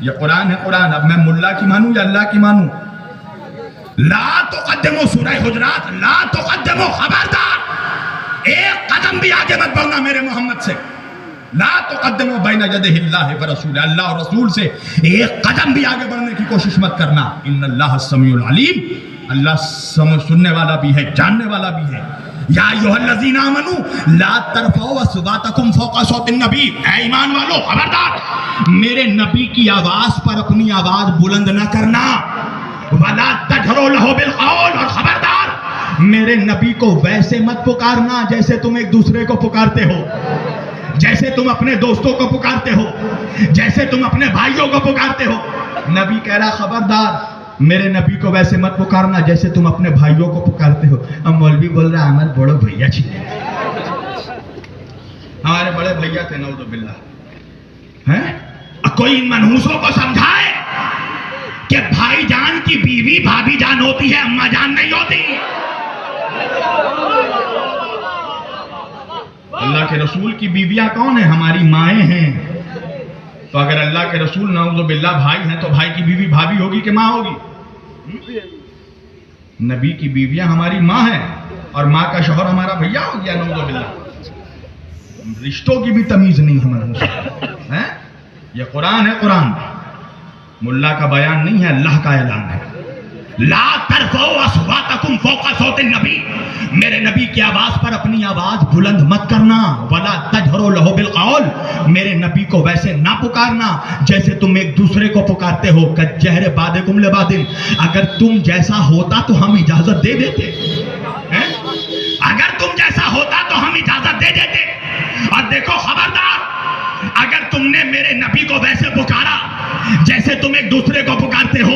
یہ قرآن ہے قرآن، اب میں ملا کی مانوں یا اللہ کی مانوں؟ لا تقدموا سورہ حجرات، لا تقدموا، خبردار 1 قدم بھی آگے مت بڑھنا میرے محمد سے۔ لا تقدموا بین یدی اللہ ورسولہ، اللہ اور رسول سے 1 قدم بھی آگے بڑھنے کی کوشش مت کرنا۔ ان اللہ سمیع علیم، اللہ سننے والا بھی ہے، جاننے والا بھی ہے۔ یا ایھا الذین آمنوا لا ترفعوا اصواتکم فوق صوت النبی، اے ایمان والو خبردار میرے نبی کی آواز پر اپنی آواز بلند نہ کرنا، ولا تجہروا لہ بالقول، اور خبردار میرے نبی کو ویسے مت پکارنا جیسے تم ایک دوسرے کو پکارتے ہو، جیسے تم اپنے دوستوں کو پکارتے ہو، جیسے تم اپنے بھائیوں کو پکارتے ہو۔ نبی کہہ رہا خبردار میرے نبی کو ویسے مت پکارنا جیسے تم اپنے بھائیوں کو پکارتے ہو۔ اب مولوی بول رہا ہمارے بڑے بھیا چھینے، ہمارے بڑے بھیا تھے نعوذ باللہ۔ کوئی ان منحوسوں کو سمجھائے کہ بھائی جان کی بیوی بھابھی جان ہوتی ہے، اماں جان نہیں ہوتی۔ اللہ کے رسول کی بیویاں کون ہیں؟ ہماری مائیں ہیں۔ تو اگر اللہ کے رسول نعوذ باللہ بھائی ہیں تو بھائی کی بیوی بھابھی ہوگی کہ ماں ہوگی؟ نبی کی بیویاں ہماری ماں ہیں، اور ماں کا شوہر ہمارا بھیا ہو گیا نعوذ باللہ۔ رشتوں کی بھی تمیز نہیں ہمارے، یہ قرآن ہے قرآن، ملا کا بیان نہیں ہے، اللہ کا اعلان ہے۔ لا ترفعوا اصواتکم فوق صوت النبی، میرے نبی کی آواز پر اپنی آواز بلند مت کرنا، ولا تجہروا لہ بالقول، میرے نبی کو ویسے نہ پکارنا جیسے تم ایک دوسرے کو پکارتے ہو، کجہر بعضکم لبعض، اگر تم جیسا ہوتا تو ہم اجازت دے دیتے، اگر تم جیسا ہوتا تو ہم اجازت دے دیتے۔ اور دیکھو خبردار اگر تم نے میرے نبی کو ویسے پکارا جیسے تم ایک دوسرے کو پکارتے ہو،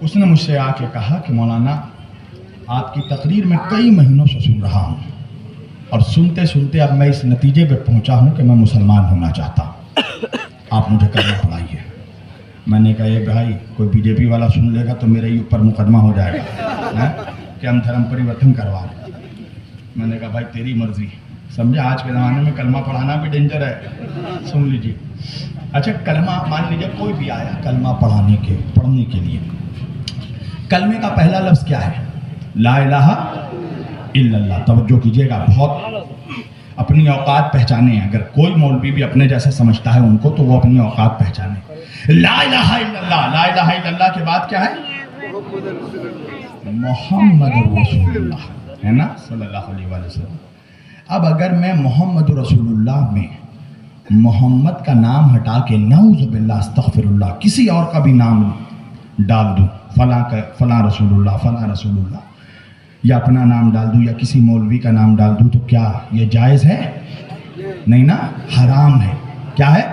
اس نے مجھ سے آ کے کہا کہ مولانا آپ کی تقریر میں کئی مہینوں سے سن رہا ہوں اور سنتے سنتے اب میں اس نتیجے پہ پہنچا ہوں کہ میں مسلمان ہونا چاہتا ہوں، آپ مجھے کلمہ پڑھائیے۔ میں نے کہا یہ بھائی کوئی بی جے پی والا سن لے گا تو میرے ہی اوپر مقدمہ ہو جائے گا کہ ہم دھرم پریورتن کروا رہے۔ میں نے کہا بھائی تیری مرضی، سمجھے آج کے زمانے میں کلمہ پڑھانا بھی ڈینجر ہے، سن لیجیے۔ اچھا کلمہ مان لیجیے کوئی بھی آیا کلمہ پڑھنے کے لیے، کلمے کا پہلا لفظ کیا ہے؟ لا الہ الا اللہ۔ توجہ کیجیے گا، بہت اپنی اوقات پہچانے ہیں، اگر کوئی مولوی بھی اپنے جیسا سمجھتا ہے ان کو تو وہ اپنی اوقات پہچانے۔ لا الہ الا اللہ، لا الہ الا اللہ کے بعد کیا ہے؟ محمد رسول اللہ، ہے نا، صلی اللہ علیہ وآلہ وسلم۔ اب اگر میں محمد رسول اللہ میں محمد کا نام ہٹا کے نعوذ باللہ استغفر اللہ کسی اور کا بھی نام ڈال دوں، فلاں رسول اللہ، فلاں رسول اللہ، یا اپنا نام ڈال دوں یا کسی مولوی کا نام ڈال دوں، تو کیا یہ جائز ہے؟ نہیں نا، حرام ہے۔ کیا ہے؟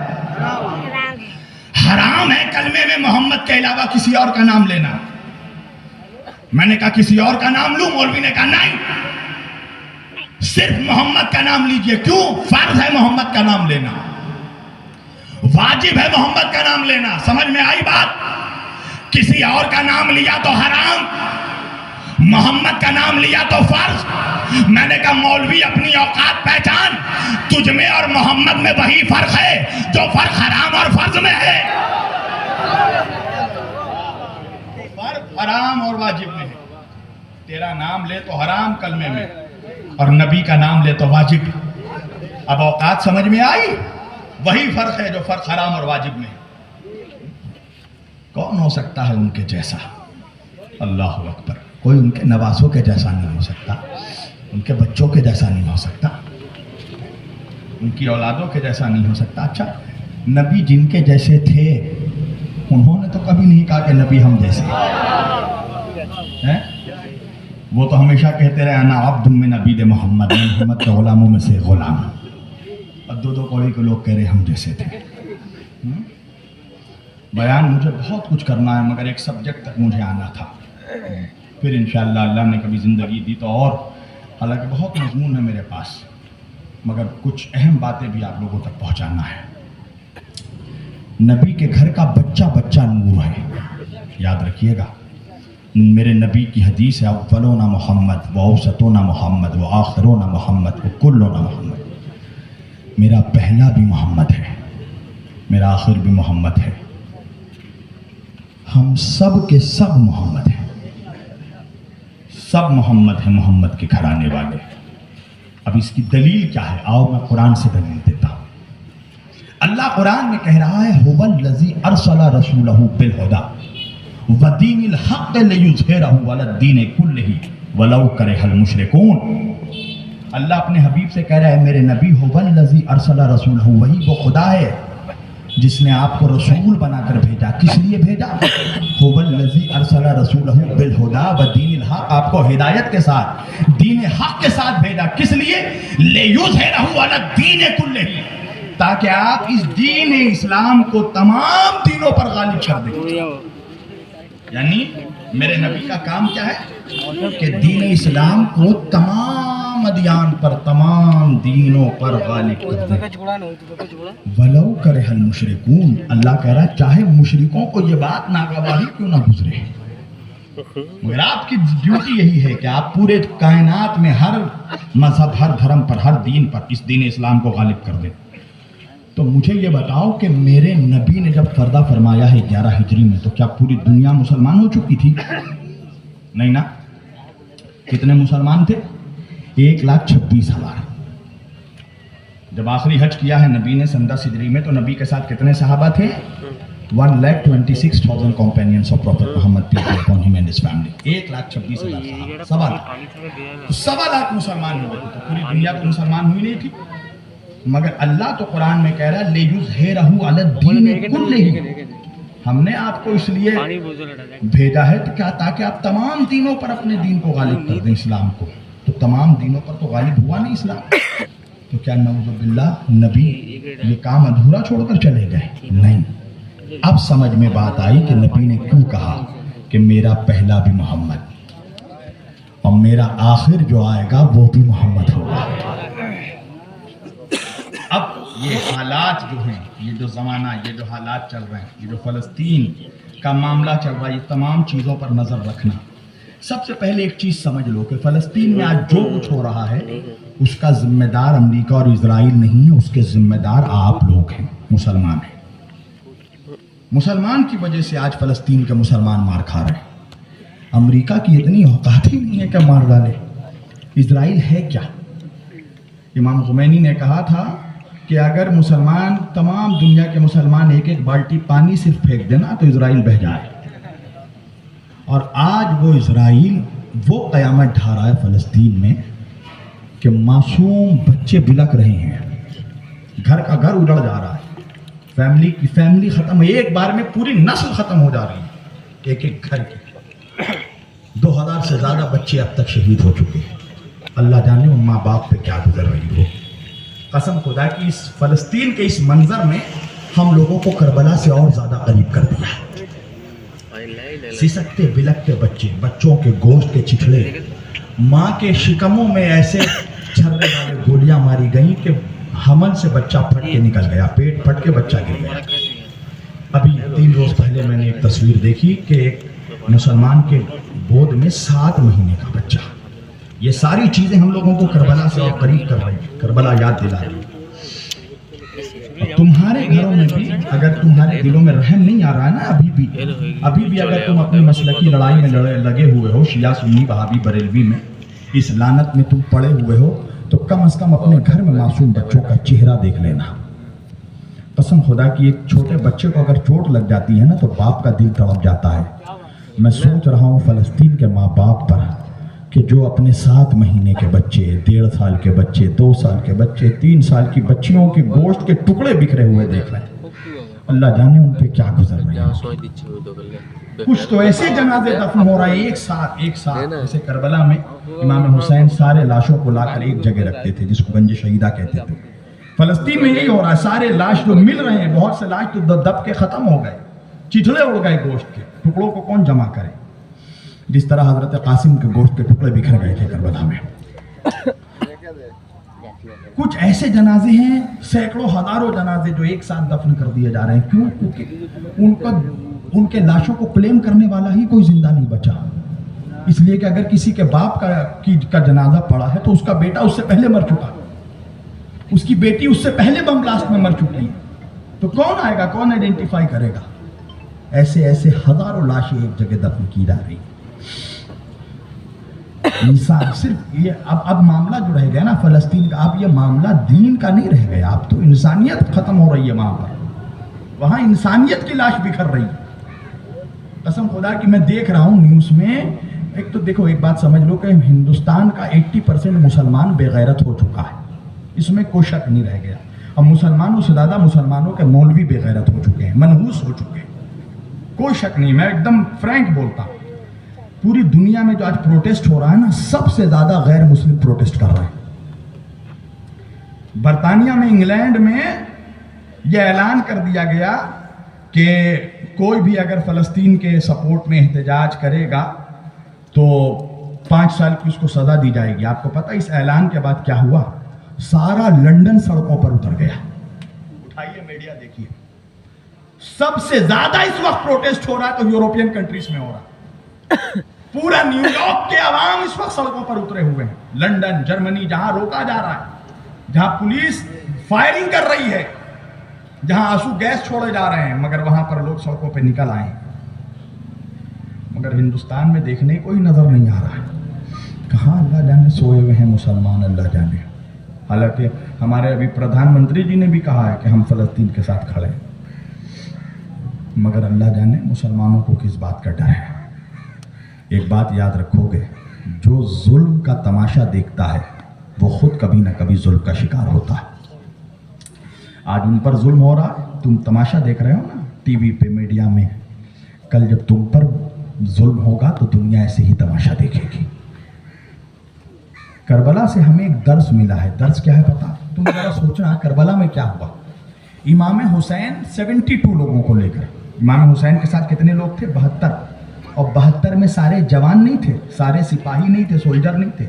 حرام ہے کلمے میں محمد کے علاوہ کسی اور کا نام لینا۔ میں نے کہا کسی اور کا نام لوں، مولوی نے کہا نہیں، صرف محمد کا نام لیجئے۔ کیوں؟ فرض ہے محمد کا نام لینا، واجب ہے محمد کا نام لینا۔ سمجھ میں آئی بات؟ کسی اور کا نام لیا تو حرام، محمد کا نام لیا تو فرض۔ میں نے کہا مولوی اپنی اوقات پہچان، تجھ میں اور محمد میں وہی فرق ہے جو فرق حرام اور فرض میں ہے۔ فرق حرام اور واجب میں ہے۔ تیرا نام لے تو حرام کلمے میں، اور نبی کا نام لے تو واجب۔ اب اوقات سمجھ میں آئی؟ وہی فرق ہے جو فرق حرام اور واجب میں ہے۔ کون ہو سکتا ہے ان کے جیسا؟ اللہ اکبر۔ کوئی ان کے نواسوں کے جیسا نہیں ہو سکتا، ان کے بچوں کے جیسا نہیں ہو سکتا، ان کی اولادوں کے جیسا نہیں ہو سکتا۔ اچھا نبی جن کے جیسے تھے انہوں نے تو کبھی نہیں کہا کہ نبی ہم جیسے ہیں۔ وہ تو ہمیشہ کہتے رہے انا عبد من عبید محمد، محمد کے غلاموں میں سے غلام۔ اور دو کوڑی کے لوگ کہہ رہے ہم جیسے تھے۔ بیان مجھے بہت کچھ کرنا ہے مگر ایک سبجیکٹ تک مجھے آنا تھا، پھر انشاءاللہ اللہ نے کبھی زندگی دی تو اور، حالانکہ بہت مضمون ہے میرے پاس مگر کچھ اہم باتیں بھی آپ لوگوں تک پہنچانا ہے۔ نبی کے گھر کا بچہ بچہ نور ہے، یاد رکھیے گا۔ میرے نبی کی حدیث ہے اولونا محمد و اوسطونا محمد و آخرونا محمد و کلونا محمد۔ میرا پہلا بھی محمد ہے، میرا آخر بھی محمد ہے، ہم سب کے سب محمد ہیں، سب محمد ہیں، محمد کے گھرانے والے۔ اب اس کی دلیل کیا ہے؟ آؤ میں قرآن سے دلیل دیتا ہوں۔ اللہ قرآن میں کہہ رہا ہے هو الذی ارسل رسولہ بالہدی ودین الحق لیظہرہ علی الدین کلہ ولو کرہ المشرکون۔ اللہ اپنے حبیب سے کہہ رہا ہے میرے نبی هو الذی ارسل رسولہ، وہی وہ خدا ہے جس نے آپ کو رسول بنا کر بھیجا۔ کس لیے بھیجا؟ هو الذی ارسل رسولہ بالہدی ودین الحق، آپ کو ہدایت کے ساتھ دین حق کے ساتھ بھیجا۔ کس لیے؟ لیظہرہ علی الدین کلہ، تاکہ آپ اس دین اسلام کو تمام دینوں پر غالب کر دیں۔ یعنی میرے نبی کا کام کیا ہے کہ دین اسلام کو تمام ادیان پر، تمام دینوں پر غالب کر دیں۔ ولو کرہ المشرکون، اللہ کہہ رہا ہے چاہے مشرکوں کو یہ بات ناگواری کیوں نہ گزرے، مگر آپ کی ڈیوٹی یہی ہے کہ آپ پورے کائنات میں ہر مذہب، ہر دھرم پر، ہر دین پر اس دین اسلام کو غالب کر دیں۔ تو مجھے یہ بتاؤ کہ میرے نبی نے جب پردہ فرمایا ہے 11 ہجری میں تو کیا پوری دنیا مسلمان ہو چکی تھی؟ نہیں نا۔ کتنے مسلمان تھے؟ 1,26,000۔ جب آخری حج کیا ہے نبی نے سن 10 ہجری میں تو نبی کے ساتھ کتنے صحابہ تھے؟ 1,26,000 companions of Prophet Muhammad, peace be upon him and his family۔ 1,26,000 صحابہ، 1.25 مسلمان ہوئے تھے۔ تو پوری دنیا تو مسلمان ہوئی نہیں تھی، مگر اللہ تو قرآن میں کہہ رہا ہے لیظہرہ علی الدین کلہ، ہم نے آپ کو اس لیے بھیجا ہے تو کیا تاکہ آپ تمام دینوں پر اپنے دین کو غالب کر دیں، اسلام کو۔ تو تمام دینوں پر تو غالب ہوا نہیں اسلام، تو کیا نعوذ باللہ نبی یہ کام ادھورا چھوڑ کر چلے گئے؟ نہیں۔ اب سمجھ میں بات آئی کہ نبی نے کیوں کہا کہ میرا پہلا بھی محمد اور میرا آخر جو آئے گا وہ بھی محمد ہوگا. اب یہ حالات جو ہیں, یہ جو زمانہ, یہ جو حالات چل رہے ہیں, یہ جو فلسطین کا معاملہ چل رہا ہے, یہ تمام چیزوں پر نظر رکھنا. سب سے پہلے ایک چیز سمجھ لو کہ فلسطین میں آج جو کچھ ہو رہا ہے اس کا ذمہ دار امریکہ اور اسرائیل نہیں ہے, اس کے ذمہ دار آپ لوگ ہیں, مسلمان ہیں. مسلمان کی وجہ سے آج فلسطین کے مسلمان مار کھا رہے ہیں. امریکہ کی اتنی اوقات ہی نہیں ہے کہ مار ڈالے. اسرائیل ہے کیا؟ امام خمینی نے کہا تھا کہ اگر مسلمان, تمام دنیا کے مسلمان ایک ایک بالٹی پانی صرف پھینک دینا تو اسرائیل بہہ جائے. اور آج وہ اسرائیل وہ قیامت ڈھا رہا ہے فلسطین میں کہ معصوم بچے بلک رہے ہیں, گھر کا گھر اجڑ جا رہا ہے, فیملی کی فیملی ختم, ایک بار میں پوری نسل ختم ہو جا رہی ہے ایک ایک گھر کی. 2000 سے زیادہ بچے اب تک شہید ہو چکے ہیں. اللہ جانے ان ماں باپ پہ کیا گزر رہی ہو. قسم خدا کی اس فلسطین کے اس منظر میں ہم لوگوں کو کربلا سے اور زیادہ قریب کر دیا. سسکتے بلکتے بچے, بچوں کے گوشت کے چچھڑے, ماں کے شکموں میں ایسے چھرے والے گولیاں ماری گئیں کہ حمل سے بچہ پھٹ کے نکل گیا, پیٹ پھٹ کے بچہ گر گیا. ابھی 3 روز پہلے میں نے ایک تصویر دیکھی کہ ایک مسلمان کے گود میں 7 مہینے کا بچہ. یہ ساری چیزیں ہم لوگوں کو کربلا سے اور قریب کر رہی ہیں, کربلا یاد دلا رہی ہے. تمہارے گھروں میں بھی اگر تمہارے دلوں میں رحم نہیں آ رہا ہے نا, ابھی بھی اگر تم اپنی مسلکی لڑائی میں لگے ہوئے ہو, شیعہ سنی وہابی بریلوی میں, اس لعنت میں تم پڑے ہوئے ہو, تو کم از کم اپنے گھر میں معصوم بچوں کا چہرہ دیکھ لینا. قسم خدا کی ایک چھوٹے بچے کو اگر چوٹ لگ جاتی ہے نا تو باپ کا دل تڑپ جاتا ہے. میں سوچ رہا ہوں فلسطین کے ماں باپ پر کہ جو اپنے 7 مہینے کے بچے, 1.5 سال کے بچے, 2 سال کے بچے, 3 سال کی بچیوں کے گوشت کے ٹکڑے بکھرے ہوئے دیکھ رہے ہیں. اللہ جانے ان پہ کیا گزر رہے ہیں. کچھ تو ایسے جنازے دفن ہو رہا ہے ایک ساتھ, جیسے کربلا میں امام حسین سارے لاشوں کو لا کر ایک جگہ رکھتے تھے جس کو گنج شہیدہ کہتے تھے. فلسطین میں یہی ہو رہا ہے, سارے لاش جو مل رہے ہیں, بہت سے لاش تو دب کے ختم ہو گئے, چچھڑے اڑ گئے گوشت کے ٹکڑوں کو کون جمع کرے. جس طرح حضرت قاسم کے گوشت کے ٹکڑے بکھر گئے تھے کربلا میں. کچھ ایسے جنازے ہیں, سینکڑوں ہزاروں جنازے جو ایک ساتھ دفن کر دیے جا رہے ہیں. کیوں؟ کیونکہ ان کے لاشوں کو کلیم کرنے والا ہی کوئی زندہ نہیں بچا. اس لیے کہ اگر کسی کے باپ کا جنازہ پڑا ہے تو اس کا بیٹا اس سے پہلے مر چکا, اس کی بیٹی اس سے پہلے بم بلاسٹ میں مر چکی ہے, تو کون آئے گا, کون آئیڈینٹیفائی کرے گا. ایسے ہزاروں لاشیں ایک جگہ دفن کی جا رہی. انسان صرف یہ اب معاملہ جو رہ گیا نا فلسطین کا, اب یہ معاملہ دین کا نہیں رہ گیا, اب تو انسانیت ختم ہو رہی ہے وہاں پر. وہاں انسانیت کی لاش بکھر رہی ہے. قسم خدا کی میں دیکھ رہا ہوں نیوز میں. ایک تو دیکھو, ایک بات سمجھ لو کہ ہندوستان کا 80% مسلمان بے غیرت ہو چکا ہے, اس میں کوئی شک نہیں رہ گیا. اب مسلمانوں سے زیادہ مسلمانوں کے مولوی بے غیرت ہو چکے ہیں, منحوس ہو چکے ہیں, کوئی شک نہیں. میں ایک دم فرینک بولتا ہوں, پوری دنیا میں جو آج پروٹیسٹ ہو رہا ہے نا, سب سے زیادہ غیر مسلم پروٹیسٹ کر رہے ہیں. برطانیہ میں, انگلینڈ میں یہ اعلان کر دیا گیا کہ کوئی بھی اگر فلسطین کے سپورٹ میں احتجاج کرے گا تو 5 سال کی اس کو سزا دی جائے گی. آپ کو پتہ اس اعلان کے بعد کیا ہوا؟ سارا لنڈن سڑکوں پر اتر گیا. اٹھائیے میڈیا دیکھیے, سب سے زیادہ اس وقت پروٹیسٹ ہو رہا ہے تو یورپین کنٹریز میں ہو رہا ہے. پورا نیو یارک کے عوام اس وقت سڑکوں پر اترے ہوئے ہیں. لندن, جرمنی, جہاں روکا جا رہا ہے, جہاں پولیس فائرنگ کر رہی ہے, جہاں آنسو گیس چھوڑے جا رہے ہیں, مگر وہاں پر لوگ سڑکوں پہ نکل آئے ہیں. مگر ہندوستان میں دیکھنے کوئی نظر نہیں آ رہا ہے. کہاں اللہ جانے سوئے ہوئے ہیں مسلمان, اللہ جانے. حالانکہ ہمارے ابھی پردھان منتری جی نے بھی کہا ہے کہ ہم فلسطین کے ساتھ کھڑے ہیں, مگر اللہ جانے مسلمانوں کو کس بات کا ڈر ہے. ایک بات یاد رکھو گے, جو ظلم کا تماشا دیکھتا ہے وہ خود کبھی نہ کبھی ظلم کا شکار ہوتا ہے. آج ان پر ظلم ہو رہا ہے, تم تماشا دیکھ رہے ہو نا ٹی وی پہ, میڈیا میں. کل جب تم پر ظلم ہوگا تو دنیا ایسے ہی تماشا دیکھے گی. کربلا سے ہمیں ایک درس ملا ہے. درس کیا ہے پتا؟ تم ذرا سوچنا کربلا میں کیا ہوا. امام حسین 72 لوگوں کو لے کر, امام حسین کے ساتھ کتنے لوگ تھے؟ 72, اور 72 میں سارے جوان نہیں تھے, سارے سپاہی نہیں تھے, سولجر نہیں تھے.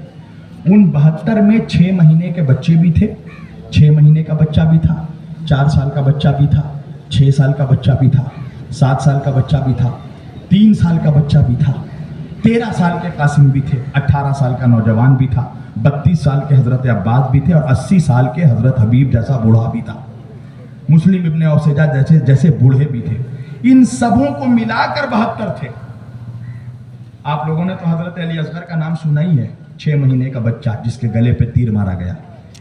ان 72 میں 6 مہینے کے بچے بھی تھے, 6 مہینے کا بچہ بھی تھا, 4 سال کا بچہ بھی تھا, 6 سال کا بچہ بھی تھا, 7 سال کا بچہ بھی تھا, 3 سال کا بچہ بھی تھا, 13 سال کے قاسم بھی تھے, 18 سال کا نوجوان بھی تھا, 32 سال کے حضرت عباس بھی تھے, اور 80 سال کے حضرت حبیب جیسا بوڑھا بھی تھا. مسلم ابن اوسیجہ جیسے بوڑھے بھی تھے. ان سبوں کو ملا کر 72 تھے. آپ لوگوں نے تو حضرت علی اصغر کا نام سنا ہی ہے, 6 مہینے کا بچہ جس کے گلے پہ تیر مارا گیا,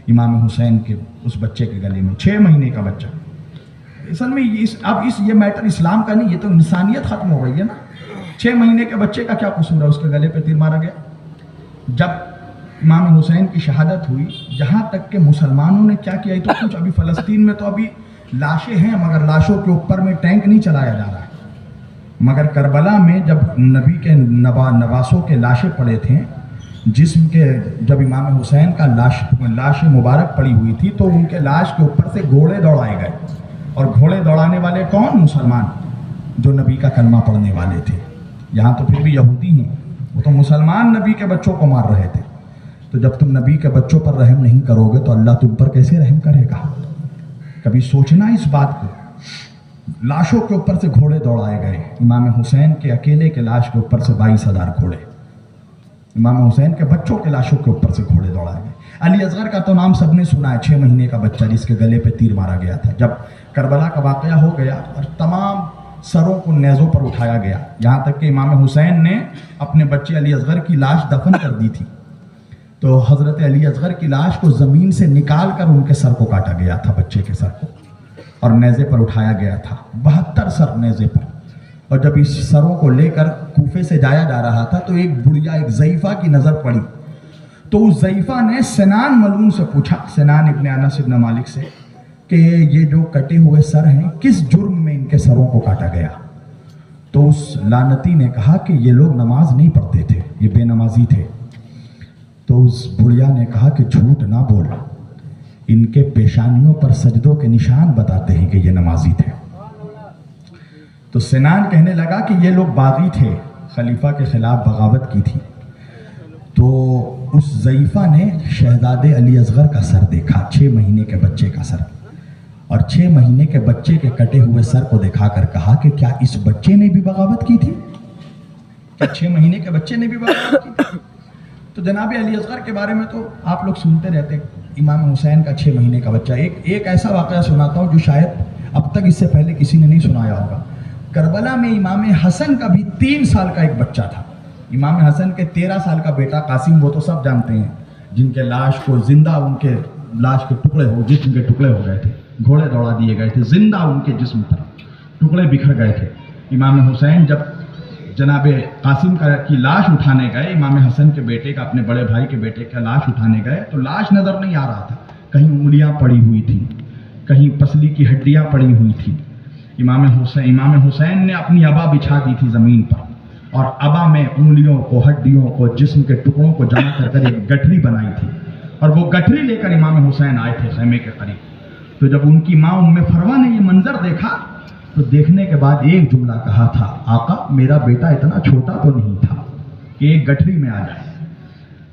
امام حسین کے اس بچے کے گلے میں 6 مہینے کا بچہ. اصل میں یہ میٹر اسلام کا نہیں, یہ تو انسانیت ختم ہو گئی ہے نا. 6 مہینے کے بچے کا کیا قصور ہے, اس کے گلے پہ تیر مارا گیا. جب امام حسین کی شہادت ہوئی, جہاں تک کہ مسلمانوں نے کیا کیا, تو کچھ ابھی فلسطین میں تو ابھی لاشیں ہیں, مگر لاشوں کے اوپر میں ٹینک نہیں چلایا جا رہا ہے. مگر کربلا میں جب نبی کے نواسوں کے لاشیں پڑے تھے, جسم کے جب امام حسین کا لاش مبارک پڑی ہوئی تھی, تو ان کے لاش کے اوپر سے گھوڑے دوڑائے گئے. اور گھوڑے دوڑانے والے کون؟ مسلمان, جو نبی کا کلمہ پڑھنے والے تھے. یہاں تو پھر بھی یہودی ہیں, وہ تو مسلمان نبی کے بچوں کو مار رہے تھے. تو جب تم نبی کے بچوں پر رحم نہیں کرو گے تو اللہ تم پر کیسے رحم کرے گا؟ کبھی سوچنا اس بات کو. لاشوں کے اوپر سے گھوڑے دوڑائے گئے. امام حسین کے اکیلے کے لاش کے اوپر سے 22,000 گھوڑے, امام حسین کے بچوں کے لاشوں کے اوپر سے گھوڑے دوڑائے گئے. علی اصغر کا تو نام سب نے سنا ہے, 6 مہینے کا بچہ جس کے گلے پہ تیر مارا گیا تھا. جب کربلا کا واقعہ ہو گیا اور تمام سروں کو نیزوں پر اٹھایا گیا, یہاں تک کہ امام حسین نے اپنے بچے علی اصغر کی لاش دفن کر دی تھی, تو حضرت علی اصغر کی لاش کو زمین سے نکال کر ان کے سر کو کاٹا گیا تھا, بچے کے سر کو, اور نیزے پر اٹھایا گیا تھا. 72 سر نیزے پر. اور جب اس سروں کو لے کر کوفے سے جایا جا رہا تھا, تو ایک بڑھیا, ایک ضعیفہ کی نظر پڑی. تو اس ضعیفہ نے سنان ملعون سے پوچھا, سنان ابن انس ابن مالک سے, کہ یہ جو کٹے ہوئے سر ہیں کس جرم میں ان کے سروں کو کاٹا گیا؟ تو اس لعنتی نے کہا کہ یہ لوگ نماز نہیں پڑھتے تھے, یہ بے نمازی تھے. تو اس بڑھیا نے کہا کہ جھوٹ نہ بول, ان کے پیشانیوں پر سجدوں کے نشان بتاتے ہیں کہ یہ نمازی تھے. تو سنان کہنے لگا کہ یہ لوگ باغی تھے, خلیفہ کے خلاف بغاوت کی تھی. تو اس ضعیفہ نے شہزادے علی اصغر کا سر دیکھا, 6 مہینے کے بچے کا سر, اور 6 مہینے کے بچے کے کٹے ہوئے سر کو دکھا کر کہا کہ کیا اس بچے نے بھی بغاوت کی تھی؟ کیا 6 مہینے کے بچے نے بھی بغاوت کی تھی؟ تو جناب علی اصغر کے بارے میں تو آپ لوگ سنتے رہتے. امام حسین کا 6 مہینے کا بچہ. ایک ایسا واقعہ سناتا ہوں جو شاید اب تک اس سے پہلے کسی نے نہیں سنایا ہوگا. کربلا میں امام حسن کا بھی 3 سال کا ایک بچہ تھا. امام حسن کے 13 سال کا بیٹا قاسم, وہ تو سب جانتے ہیں, جن کے لاش کو زندہ, ان کے لاش کے ٹکڑے جسم کے ٹکڑے ہو گئے تھے, گھوڑے دوڑا دیے گئے تھے, زندہ ان کے جسم پر ٹکڑے بکھر گئے تھے. امام حسین جب جناب قاسم کی لاش اٹھانے گئے, امام حسن کے بیٹے کا, اپنے بڑے بھائی کے بیٹے کا لاش اٹھانے گئے, تو لاش نظر نہیں آ رہا تھا. کہیں انگلیاں پڑی ہوئی تھیں, کہیں پسلی کی ہڈیاں پڑی ہوئی تھیں. امام حسین نے اپنی ابا بچھا دی تھی زمین پر, اور ابا میں انگلیوں کو, ہڈیوں کو, جسم کے ٹکڑوں کو جمع کر کر ایک گٹھری بنائی تھی, اور وہ گٹھری لے کر امام حسین آئے تھے خیمے کے قریب. تو جب ان کی ماں ام فروہ نے یہ منظر دیکھا, تو دیکھنے کے بعد ایک جملہ کہا تھا, آقا میرا بیٹا اتنا چھوٹا تو نہیں تھا کہ ایک گٹھری میں آ جائے.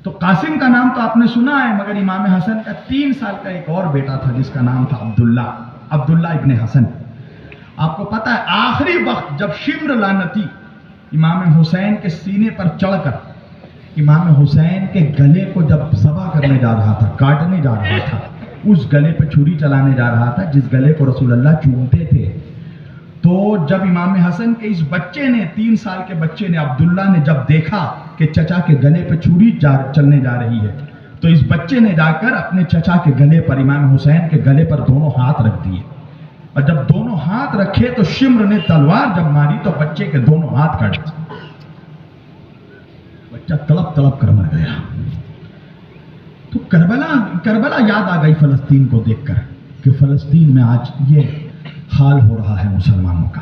تو قاسم کا نام تو آپ نے سنا ہے, مگر امام حسن کا 3 سال کا ایک اور بیٹا تھا جس کا نام تھا عبداللہ ابن حسن. آپ کو پتا ہے آخری وقت جب شمر لعنتی امام حسین کے سینے پر چڑھ کر امام حسین کے گلے کو جب ذبح کرنے جا رہا تھا, کاٹنے جا رہا تھا, اس گلے پہ چھری چلانے جا رہا تھا جس گلے کو رسول اللہ چومتے تھے, تو جب امام حسن کے اس بچے نے, 3 سال کے بچے نے, عبداللہ نے جب دیکھا کہ چچا کے گلے پہ چھری چلنے جا رہی ہے, تو اس بچے نے جا کر اپنے چچا کے گلے پر, امام حسین کے گلے پر دونوں ہاتھ رکھ دیے. اور جب دونوں ہاتھ رکھے تو شمر نے تلوار جب ماری تو بچے کے دونوں ہاتھ کاٹ دیے. بچہ تڑپ تڑپ کر مر گیا. تو کربلا یاد آ گئی فلسطین کو دیکھ کر کہ فلسطین میں آج یہ حال ہو رہا ہے مسلمانوں کا.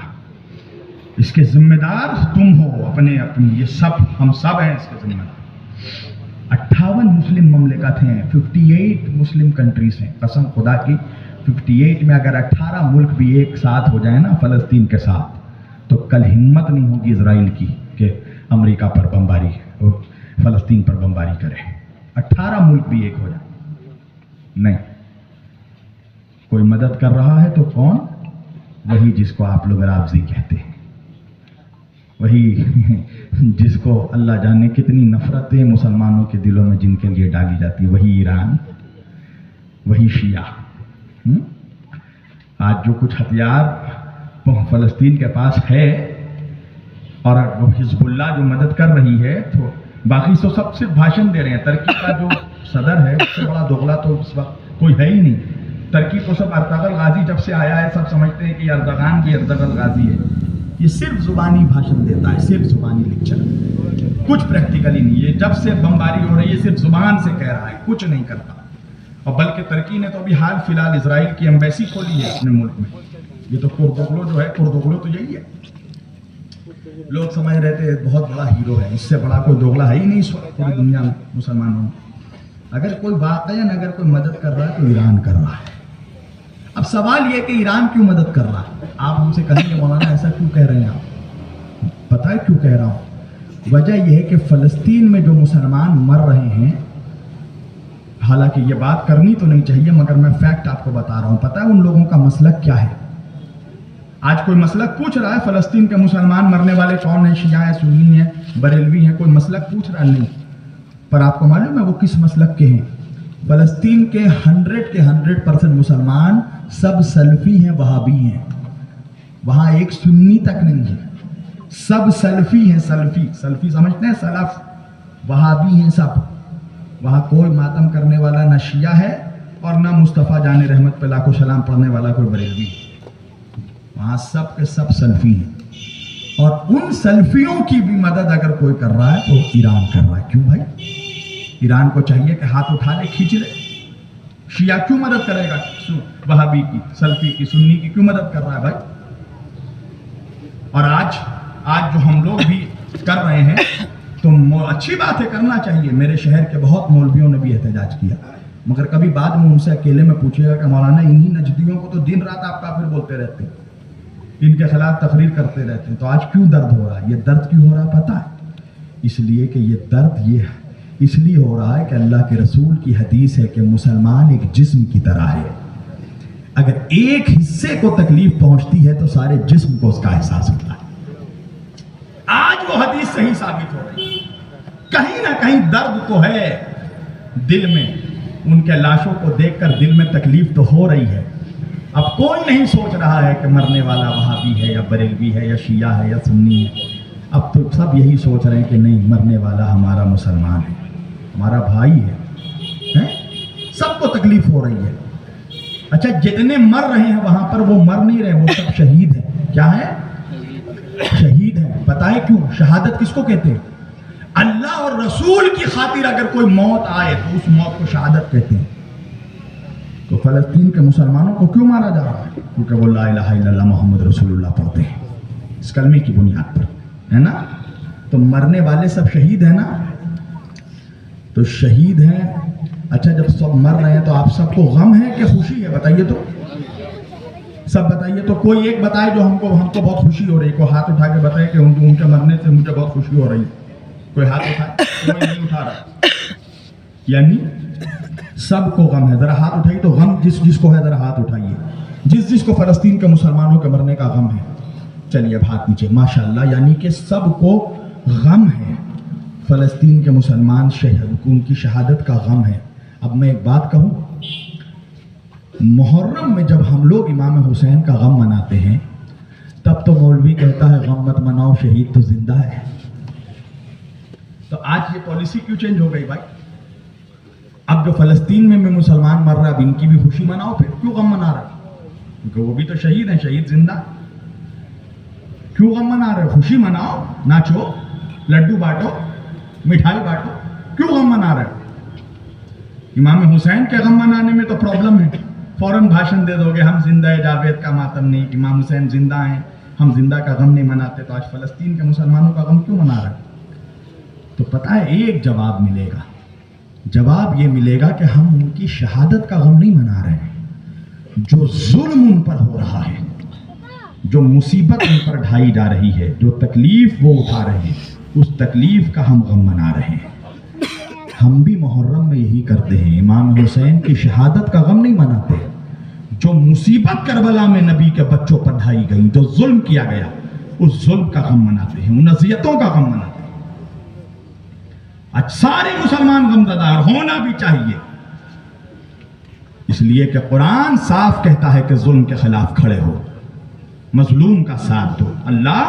اس کے ذمہ دار تم ہو, اپنے یہ سب, ہم سب ہیں اس کے ذمہ دار. 58 مسلم مملکت ہیں, 58 مسلم کنٹریز ہیں. قسم خدا کی 58 میں اگر 18 ملک بھی ایک ساتھ ہو جائے نا فلسطین کے ساتھ, تو کل ہمت نہیں ہوگی اسرائیل کی کہ امریکہ پر بمباری اور فلسطین پر بمباری کرے, 18 ملک بھی ایک ہو جائے. نہیں, کوئی مدد کر رہا ہے تو کون؟ وہی جس کو آپ لوگ رافضی کہتے ہیں, وہی جس کو اللہ جانے کتنی نفرتیں مسلمانوں کے دلوں میں جن کے لیے ڈالی جاتی, وہی ایران, وہی شیعہ. آج جو کچھ ہتھیار فلسطین کے پاس ہے اور حزب اللہ جو مدد کر رہی ہے, تو باقی تو سب صرف بھاشن دے رہے ہیں. ترکی کا جو صدر ہے اس سے بڑا دوغلا تو اس وقت کوئی ہے ہی نہیں. ترکی کو سب ارطغرل غازی جب سے آیا ہے سب سمجھتے ہیں کہ اردغان بھی ارطغرل غازی ہے. یہ صرف زبانی بھاشن دیتا ہے, صرف زبانی لیکچر, کچھ پریکٹیکلی نہیں. یہ جب سے بمباری ہو رہی ہے صرف زبان سے کہہ رہا ہے, کچھ نہیں کرتا. اور بلکہ ترکی نے تو ابھی حال فی الحال اسرائیل کی ایمبیسی کھولی ہے اپنے ملک میں. یہ تو کردوغلو جو ہے, کردوغلو تو یہی ہے. لوگ سمجھ رہے تھے بہت بڑا ہیرو ہے, اس سے بڑا کوئی دوغلا ہے ہی نہیں اس وقت پوری دنیا میں مسلمانوں میں. اگر کوئی واقعاً اگر کوئی مدد کر رہا ہے تو ایران کر رہا ہے. اب سوال یہ کہ ایران کیوں مدد کر رہا ہے؟ آپ ہم سے کہیں گے مولانا ایسا کیوں کہہ رہے ہیں آپ؟ پتہ ہے کیوں کہہ رہا ہوں؟ وجہ یہ ہے کہ فلسطین میں جو مسلمان مر رہے ہیں, حالانکہ یہ بات کرنی تو نہیں چاہیے مگر میں فیکٹ آپ کو بتا رہا ہوں. پتہ ہے ان لوگوں کا مسلک کیا ہے؟ آج کوئی مسلک پوچھ رہا ہے فلسطین کے مسلمان مرنے والے کون ہیں, شیعہ ہیں, سنی ہیں, بریلوی ہیں, کوئی مسلک پوچھ رہا نہیں. پر آپ کو معلوم ہے وہ کس مسلک کے ہیں؟ فلسطین کے 100% مسلمان سب سلفی ہیں, وہابی ہیں. وہاں ایک سنی تک نہیں ہے, سب سلفی ہیں. سلفی سمجھتے ہیں سلف, وہابی ہیں سب. وہاں کوئی ماتم کرنے والا نہ شیعہ ہے اور نہ مصطفیٰ جان رحمت پہ لاکھوں سلام پڑھنے والا کوئی بریلوی. وہاں سب کے سب سلفی ہیں. اور ان سلفیوں کی بھی مدد اگر کوئی کر رہا ہے تو ایران کر رہا ہے. کیوں بھائی؟ ایران کو چاہیے کہ ہاتھ اٹھا لے, کھینچ لے. شیعہ کیوں مدد کرے گا؟ وہابی کی, سلفی کی, سنی کی کیوں مدد کر رہا ہے بھائی؟ اور آج جو ہم لوگ بھی کر رہے ہیں تو اچھی بات ہے, کرنا چاہیے. میرے شہر کے بہت مولویوں نے بھی احتجاج کیا, مگر کبھی بعد میں ان سے اکیلے میں پوچھے گا کہ مولانا انہی نجدیوں کو تو دن رات آپ کافر بولتے رہتے ہیں, ان کے خلاف تقریر کرتے رہتے ہیں, تو آج کیوں درد ہو رہا ہے؟ یہ درد کیوں ہو رہا ہے پتہ ہے؟ اس لیے کہ یہ درد یہ اس لیے ہو رہا ہے کہ اللہ کے رسول کی حدیث ہے کہ مسلمان ایک جسم کی طرح ہے. اگر ایک حصے کو تکلیف پہنچتی ہے تو سارے جسم کو اس کا احساس ہوتا ہے. آج وہ حدیث صحیح ثابت ہو رہی ہے. کہیں نہ کہیں درد تو ہے دل میں, ان کے لاشوں کو دیکھ کر دل میں تکلیف تو ہو رہی ہے. اب کوئی نہیں سوچ رہا ہے کہ مرنے والا وہابی ہے یا بریلوی ہے یا شیعہ ہے یا سنی ہے. اب تو سب یہی سوچ رہے ہیں کہ نہیں, مرنے والا ہمارا مسلمان ہے, ہمارا بھائی ہے. سب کو تکلیف ہو رہی ہے. اچھا, جتنے مر رہے ہیں وہاں پر وہ مر نہیں رہے, وہ سب شہید ہیں. کیا ہے؟ شہید ہیں. پتہ ہے کیوں؟ شہادت کس کو کہتے ہیں؟ اللہ اور رسول کی خاطر اگر کوئی موت آئے تو اس موت کو شہادت کہتے ہیں. تو فلسطین کے مسلمانوں کو کیوں مارا جا رہا ہے؟ کیونکہ وہ لا الہ الا اللہ محمد رسول اللہ پڑھتے ہیں, اس کلمے کی بنیاد پر, ہے نا. تو مرنے والے سب شہید ہیں نا, تو شہید ہیں. اچھا, جب سب مر رہے ہیں تو آپ سب کو غم ہے کہ خوشی ہے؟ بتائیے تو, سب بتائیے تو. کوئی ایک بتائے جو ہم کو بہت خوشی ہو رہی ہے. کوئی ہاتھ اٹھا کے بتائے کہ ان کے مرنے سے مجھے بہت خوشی ہو رہی ہے. کوئی ہاتھ اٹھائے؟ کوئی نہیں اٹھا رہا. یعنی سب کو غم ہے. ذرا ہاتھ اٹھائیے تو, غم جس کو ہے ذرا ہاتھ اٹھائیے, جس کو فلسطین کے مسلمانوں کے مرنے کا غم ہے. چلیے اب ہاتھ نیچے. ماشاءاللہ, یعنی کہ سب کو غم ہے. فلسطین کے مسلمان ان کی شہادت کا غم ہے. اب میں ایک بات کہوں, محرم میں جب ہم لوگ امام حسین کا غم مناتے ہیں تب تو مولوی کہتا ہے غم مت مناؤ, شہید تو زندہ ہے. تو آج یہ پالیسی کیوں چینج ہو گئی بھائی؟ اب جو فلسطین میں مسلمان مر رہا ہے, اب ان کی بھی خوشی مناؤ. پھر کیوں غم منا رہا ہے؟ کیونکہ وہ بھی تو شہید ہیں, شہید زندہ. کیوں غم منا رہے؟ خوشی مناؤ, ناچو, لڈو بانٹو, مٹھائی بانٹو. کیوں غم منا رہے؟ امام حسین کے غم منانے میں تو پرابلم ہے. فوراً بھاشن دے دو گے ہم زندہ جاوید کا ماتم نہیں, امام حسین زندہ ہیں, ہم زندہ کا غم نہیں مناتے. تو آج فلسطین کے مسلمانوں کا غم کیوں منا رہے؟ تو پتہ ہے ایک جواب ملے گا. جواب یہ ملے گا کہ ہم ان کی شہادت کا غم نہیں منا رہے ہیں. جو ظلم ان پر ہو رہا ہے, جو مصیبت ان پر ڈھائی جا رہی ہے, جو تکلیف وہ اٹھا رہے ہیں, اس تکلیف کا ہم غم منا رہے ہیں. ہم بھی محرم میں یہی کرتے ہیں. امام حسین کی شہادت کا غم نہیں مناتے. جو مصیبت کربلا میں نبی کے بچوں پر ڈھائی گئی، جو ظلم کیا گیا، اس ظلم کا غم مناتے ہیں، ان اذیتوں کا غم مناتے ہیں. آج سارے مسلمان غمزدہ ہونا بھی چاہیے، اس لیے کہ قرآن صاف کہتا ہے کہ ظلم کے خلاف کھڑے ہو، مظلوم کا ساتھ دو. اللہ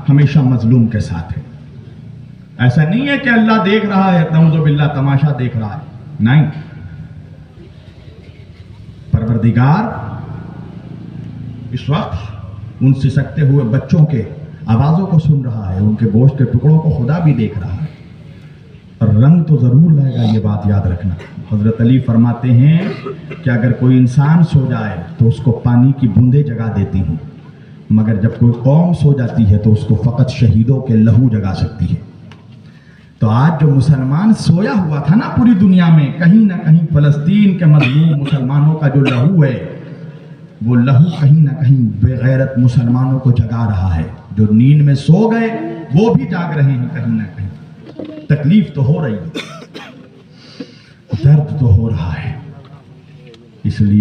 ہمیشہ مظلوم کے ساتھ ہے. ایسا نہیں ہے کہ اللہ دیکھ رہا ہے، نعوذ باللہ تماشا دیکھ رہا ہے. نہیں، پروردگار اس وقت ان سسکتے ہوئے بچوں کے آوازوں کو سن رہا ہے، ان کے گوشت کے ٹکڑوں کو خدا بھی دیکھ رہا ہے. اور رنگ تو ضرور لائے گا، یہ بات یاد رکھنا. حضرت علی فرماتے ہیں کہ اگر کوئی انسان سو جائے تو اس کو پانی کی بوندیں جگا دیتی ہیں، مگر جب کوئی قوم سو جاتی ہے تو اس کو فقط شہیدوں کے لہو جگا سکتی ہے. تو آج جو مسلمان سویا ہوا تھا نا پوری دنیا میں، کہیں نہ کہیں فلسطین کے مظلوم مسلمانوں کا جو لہو ہے، وہ لہو کہیں نہ کہیں بے غیرت مسلمانوں کو جگا رہا ہے. جو نیند میں سو گئے وہ بھی جاگ رہے ہیں کہیں نہ کہیں. تکلیف تو ہو رہی ہے، درد تو ہو رہا ہے. اس لیے